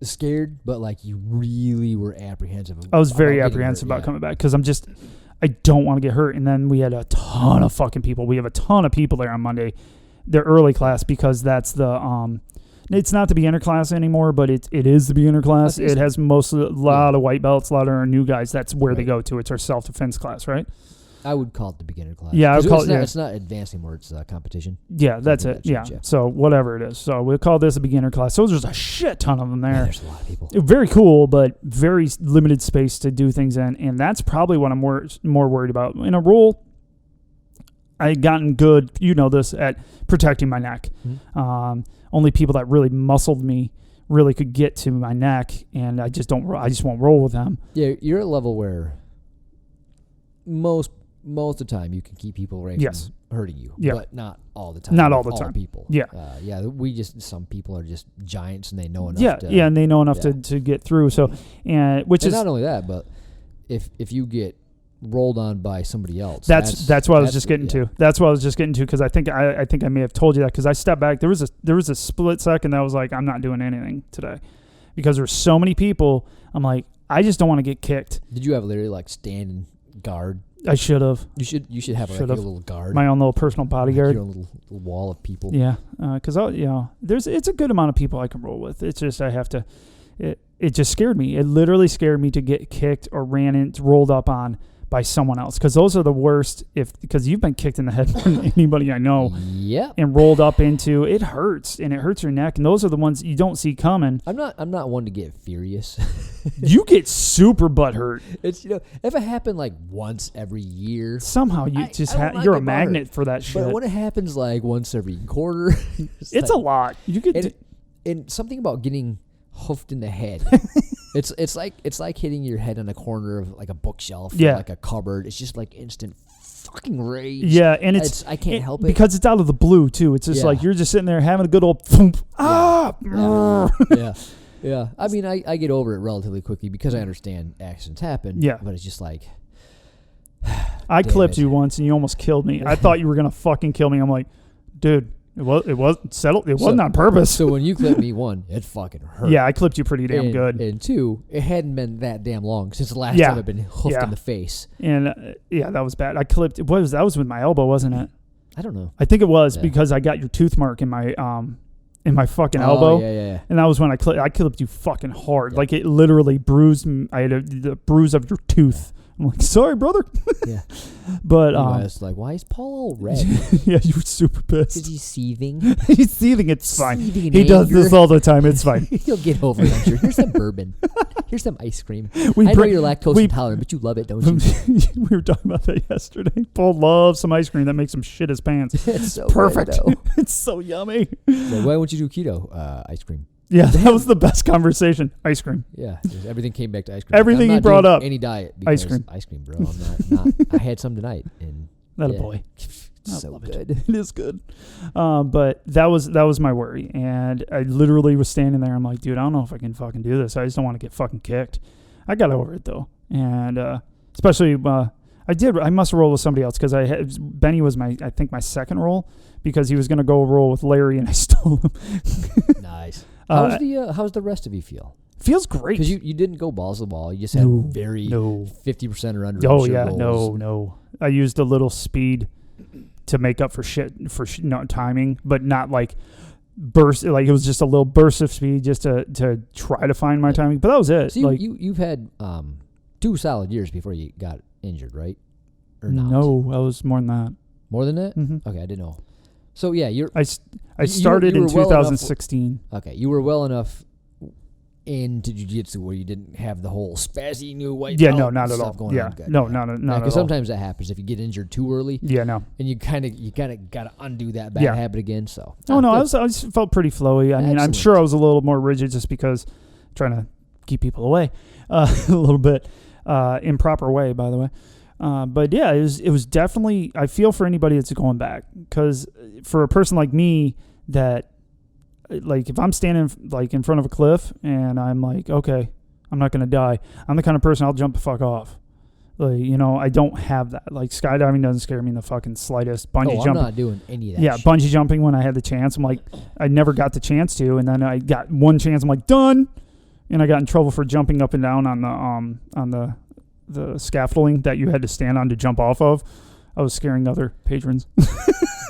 scared, but like you really were apprehensive. I was very about getting apprehensive hurt, about coming back because I don't want to get hurt. And then we had a ton of fucking people. We have a ton of people there on Monday. Their early class because that's the it's not the beginner class anymore, but it is the beginner class. It has a lot of white belts, a lot of our new guys. That's where they go to. It's our self-defense class, right? I would call it the beginner class. Yeah, I would call it. It's not advanced anymore. It's competition. Yeah, that's it. Yeah. So whatever it is. So we'll call this a beginner class. So there's a shit ton of them there. Yeah, there's a lot of people. Very cool, but very limited space to do things in. And that's probably what I'm more worried about. In a roll, I had gotten good, you know this, at protecting my neck. Mm-hmm. Only people that really muscled me really could get to my neck, and I just won't roll with them. Yeah, you're at a level where most of the time you can keep people away from hurting you. Yeah. But not all the time. Not all the time. People. Yeah. Some people are just giants and they know enough. Yeah, and they know enough to get through. So, and not only that, but if you get rolled on by somebody else, that's what I was just getting to. That's what I was just getting to because I think I may have told you that because I stepped back. There was a split second that I was like, I'm not doing anything today because there's so many people. I'm like, I just don't want to get kicked. Did you have literally like stand guard? I should have. You should have like a little guard. My own little personal bodyguard. Your own little wall of people. Yeah, because it's a good amount of people I can roll with. It's just I have to. It just scared me. It literally scared me to get kicked or rolled up on by someone else because those are the worst. Because you've been kicked in the head more than anybody I know. Yeah. And rolled up into it hurts and it hurts your neck and those are the ones you don't see coming. I'm not one to get furious. You get super butthurt. It's if it happened like once every year, somehow you you're a magnet for that shit. But when it happens like once every quarter, it's a lot. You get and something about getting hoofed in the head. It's like hitting your head on a corner of like a bookshelf, or like a cupboard. It's just like instant fucking rage. Yeah, and I can't help it. Because it's out of the blue, too. It's just like you're just sitting there having a good old thump. Yeah. I mean, I get over it relatively quickly because I understand accidents happen. Yeah. But it's just like... I clipped you once and you almost killed me. I thought you were going to fucking kill me. I'm like, dude, it wasn't settled. It wasn't on purpose. So when you clipped me, one, it fucking hurt. Yeah, I clipped you pretty damn good. And two, it hadn't been that damn long since the last time I've been hoofed in the face. And that was bad. I clipped. That was with my elbow, wasn't it? I don't know. I think it was because I got your tooth mark in my fucking elbow. Yeah. And that was when I clipped you fucking hard. Yeah. Like it literally bruised. I had the bruise of your tooth. I'm like, sorry, brother. Yeah. But I was like, why is Paul all red? Yeah, you were super pissed. Is he seething? He's seething. It's fine. Seething he does this all the time. It's fine. He'll get over it, I'm sure. Here's some bourbon. Here's some ice cream. I know you're lactose intolerant, but you love it, don't you? We were talking about that yesterday. Paul loves some ice cream that makes him shit his pants. It's so perfect. Good, it's so yummy. So why won't you do keto ice cream? Yeah, that was the best conversation. Ice cream. Yeah, everything came back to ice cream. Everything he brought up. Any diet. Ice cream. Ice cream, bro. I'm not. I had some tonight. And that a boy. It's so good. It is good. But that was my worry. And I literally was standing there. I'm like, dude, I don't know if I can fucking do this. I just don't want to get fucking kicked. I got over it, though. And especially, I must have rolled with somebody else because Benny was my second roll because he was going to go roll with Larry and I stole him. Nice. How's the rest of you feel? Feels great. Because you didn't go balls to the wall. You just had 50% or under. Oh, yeah. Rolls. No. I used a little speed to make up for not timing, but not like burst. Like it was just a little burst of speed just to try to find my timing. But that was it. So you've had 2 solid years before you got injured, right? Or not? No, I was more than that. More than that? Mm-hmm. Okay, I didn't know. So yeah, I started in 2016. Okay, you were well enough into jiu-jitsu where you didn't have the whole spazzy new white belt. Yeah, no, not at all. Going yeah, on. Good. No, not at all. Because sometimes that happens if you get injured too early. Yeah, no. And you kind of got to undo that bad habit again. So. I just felt pretty flowy. I mean, I'm sure I was a little more rigid just because trying to keep people away a little bit, improper way, by the way. But yeah, it was definitely, I feel for anybody that's going back because for a person like me that like if I'm standing like in front of a cliff and I'm like, okay, I'm not going to die. I'm the kind of person I'll jump the fuck off. Like, I don't have that. Like skydiving doesn't scare me in the fucking slightest. Bungee jumping. I'm not doing any of that. Yeah. Shit. Bungee jumping when I had the chance. I'm like, I never got the chance to. And then I got one chance. I'm like, done. And I got in trouble for jumping up and down on the scaffolding that you had to stand on to jump off of. I was scaring other patrons.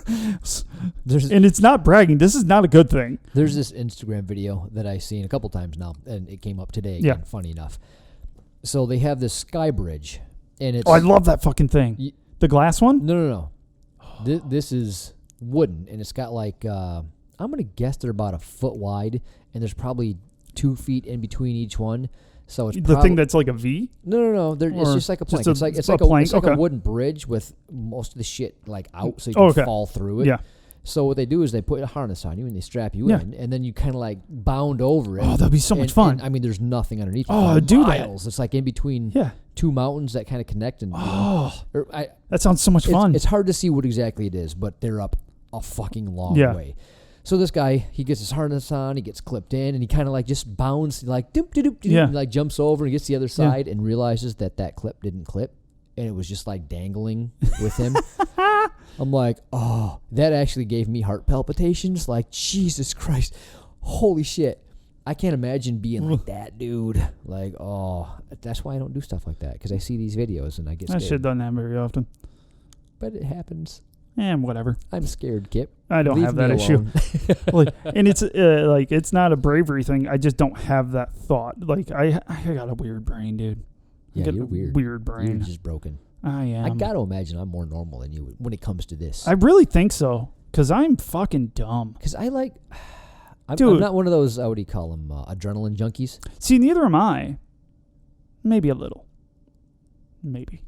And it's not bragging. This is not a good thing. There's this Instagram video that I've seen a couple times now, and it came up today again, funny enough. So they have this sky bridge, and it's... Oh, I love that fucking thing. The glass one? No. This is wooden, and it's got like... I'm going to guess they're about a foot wide, and there's probably 2 feet in between each one. So it's the thing that's like a V? No. It's just like a plank. It's like a wooden bridge with most of the shit like out, so you can fall through it. Yeah. So what they do is they put a harness on you and they strap you in, and then you kind of like bound over it. Oh, that'd be so much fun. And, I mean, there's nothing underneath. Oh, do miles. It's like in between 2 mountains that kind of connect. And that sounds so much fun. It's hard to see what exactly it is, but they're up a fucking long way. So this guy, he gets his harness on, he gets clipped in, and he kind of like just bounds, like doop, doop, doop, doop, and like jumps over and gets to the other side and realizes that clip didn't clip, and it was just like dangling with him. I'm like, oh, that actually gave me heart palpitations. Like, Jesus Christ, holy shit. I can't imagine being like that, dude. Like, oh, that's why I don't do stuff like that, because I see these videos and I get scared. That shit doesn't happen very often. But it happens. And whatever. I'm scared, Kip. I don't have that issue. And it's like it's not a bravery thing. I just don't have that thought. Like I got a weird brain, dude. Yeah, you're weird. Weird brain. You're just broken. I am. I got to imagine I'm more normal than you when it comes to this. I really think so, because I'm fucking dumb. Because I'm not one of those, what do you call them, adrenaline junkies. See, neither am I. Maybe a little. Maybe.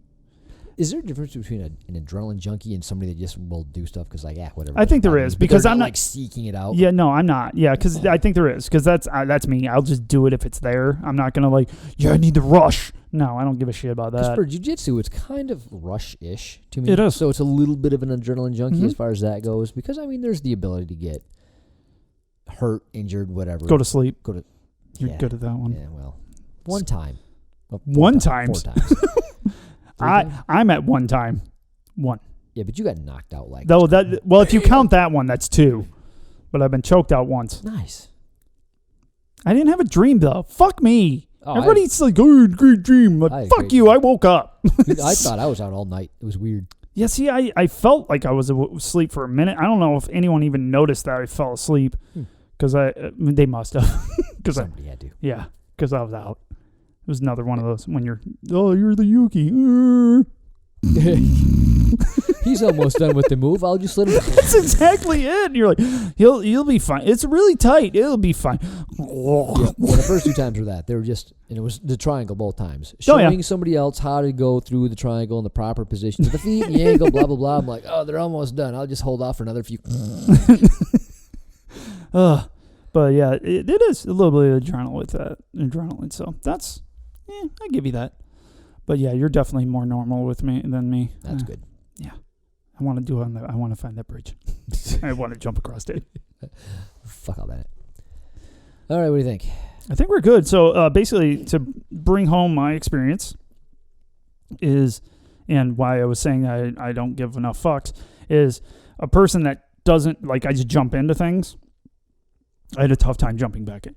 Is there a difference between an adrenaline junkie and somebody that just will do stuff because like, whatever? I think there is because I'm not like seeking it out. Yeah, no, I'm not. Yeah, because I think there is because that's me. I'll just do it if it's there. I'm not gonna like, I need the rush. No, I don't give a shit about that. For jiu-jitsu, it's kind of rush-ish to me. It is. So it's a little bit of an adrenaline junkie as far as that goes because, I mean, there's the ability to get hurt, injured, whatever. Go to sleep. You're Yeah. good at that one. Yeah, well, one time. Well, One time. times. 4 times. I'm at one time. One. Yeah, but you got knocked out like. Though well, if you count that one, that's 2. But I've been choked out once. Nice. I didn't have a dream though. Fuck me. Oh, Everybody's like, oh, great dream. Like, fuck you. I woke up. I thought I was out all night. It was weird. Yeah, see, I felt like I was asleep for a minute. I don't know if anyone even noticed that I fell asleep because they must have. Somebody had to. Yeah, because I was out. It was another one of those when you're the Yuki. He's almost done with the move. I'll just let him. That's exactly it. And you're like, he'll be fine. It's really tight. It'll be fine. Yeah, the first 2 times were that. They were just, and it was the triangle both times. Showing somebody else how to go through the triangle in the proper positions of the feet, the angle, blah, blah, blah. I'm like, they're almost done. I'll just hold off for another few. But yeah, it is a little bit of adrenaline. So that's, I give you that. But yeah, you're definitely more normal with me than me. That's good. Yeah. I want to find that bridge. I want to jump across it. Fuck all that. All right, what do you think? I think we're good. So basically, to bring home my experience is, and why I was saying I don't give enough fucks, is a person that doesn't, like, I just jump into things. I had a tough time jumping back in.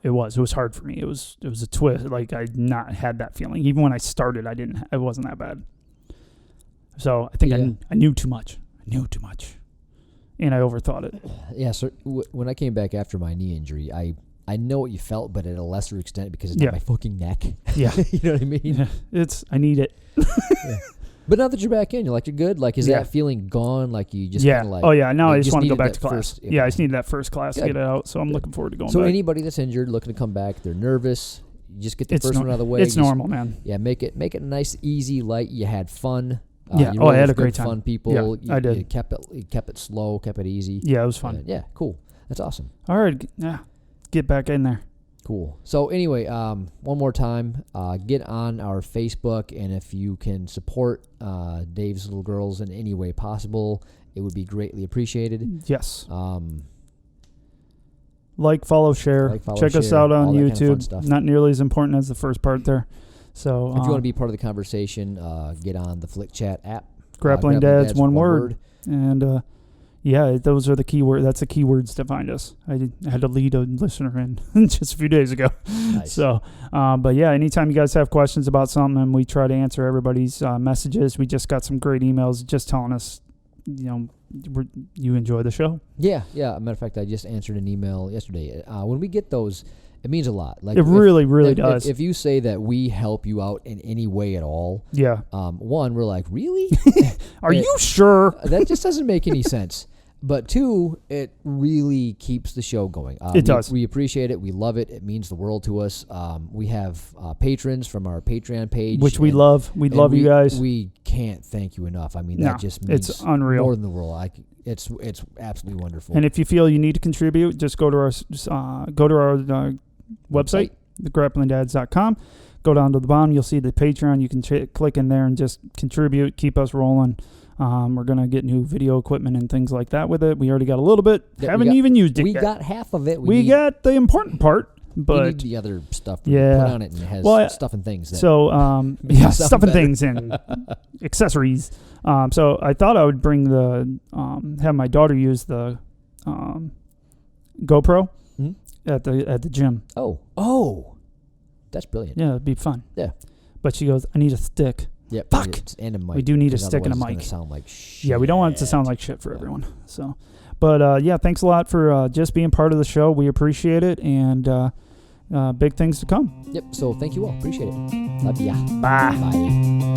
It was hard for me. It was a twist. Like, I not had that feeling. Even when I started, it wasn't that bad. So I think I knew too much. And I overthought it. Yeah, so when I came back after my knee injury, I know what you felt, but at a lesser extent because it's not my fucking neck. Yeah. You know what I mean? Yeah. I need it. Yeah. But now that you're back in, you're good? Like, is that feeling gone? Like, you just kind of like... Oh, yeah. Now I just want to go back to First, class. I just needed that first class to get it out, so I'm looking forward to going back. So anybody that's injured, looking to come back, they're nervous, you just get the first one out of the way. It's normal, man. Yeah, make it nice, easy, light. You had fun. Yeah. You really I had a great time. Fun people. Yeah, I did. You kept it slow, kept it easy. Yeah, it was fun. Yeah, cool. That's awesome. All right. Yeah. Get back in there. Cool. So anyway, one more time, get on our Facebook, and if you can support Dave's Little Girls in any way possible, it would be greatly appreciated. Yes. Follow, share. Check us out on YouTube. Kind of stuff. Not nearly as important as the first part there. So if you want to be part of the conversation, get on the Flick Chat app. Grappling Dads, one word. And those are the keywords. That's the keywords to find us. I had to lead a listener in just a few days ago. Nice. So, but yeah, anytime you guys have questions about something, and we try to answer everybody's messages. We just got some great emails just telling us, you enjoy the show. Yeah. Matter of fact, I just answered an email yesterday. When we get those, it means a lot. Like, it really does. If you say that we help you out in any way at all, one, we're like, really? Are you sure? That just doesn't make any sense. But 2, it really keeps the show going. It does. We appreciate it. We love it. It means the world to us. We have patrons from our Patreon page, which we love. We love you guys. We can't thank you enough. I mean, that just means it's unreal. More than the world. It's absolutely wonderful. And if you feel you need to contribute, just go to our website, thegrapplingdads.com. Go down to the bottom. You'll see the Patreon. You can click in there and just contribute. Keep us rolling. We're going to get new video equipment and things like that with it. We already got a little bit. Haven't even used it yet. We got half of it. We got the important part. But we need the other stuff put on it, and it has stuff and things. Stuff and things and accessories. So I thought I would bring have my daughter use the GoPro at the gym. Oh, that's brilliant. Yeah, it'd be fun. Yeah, but she goes, I need a stick. Yeah, fuck. And a mic. We do need a stick and a mic. Sound like shit. Yeah, we don't want it to sound like shit for everyone. So, but thanks a lot for just being part of the show. We appreciate it, and big things to come. Yep. So thank you all. Appreciate it. Love ya. Bye. Bye.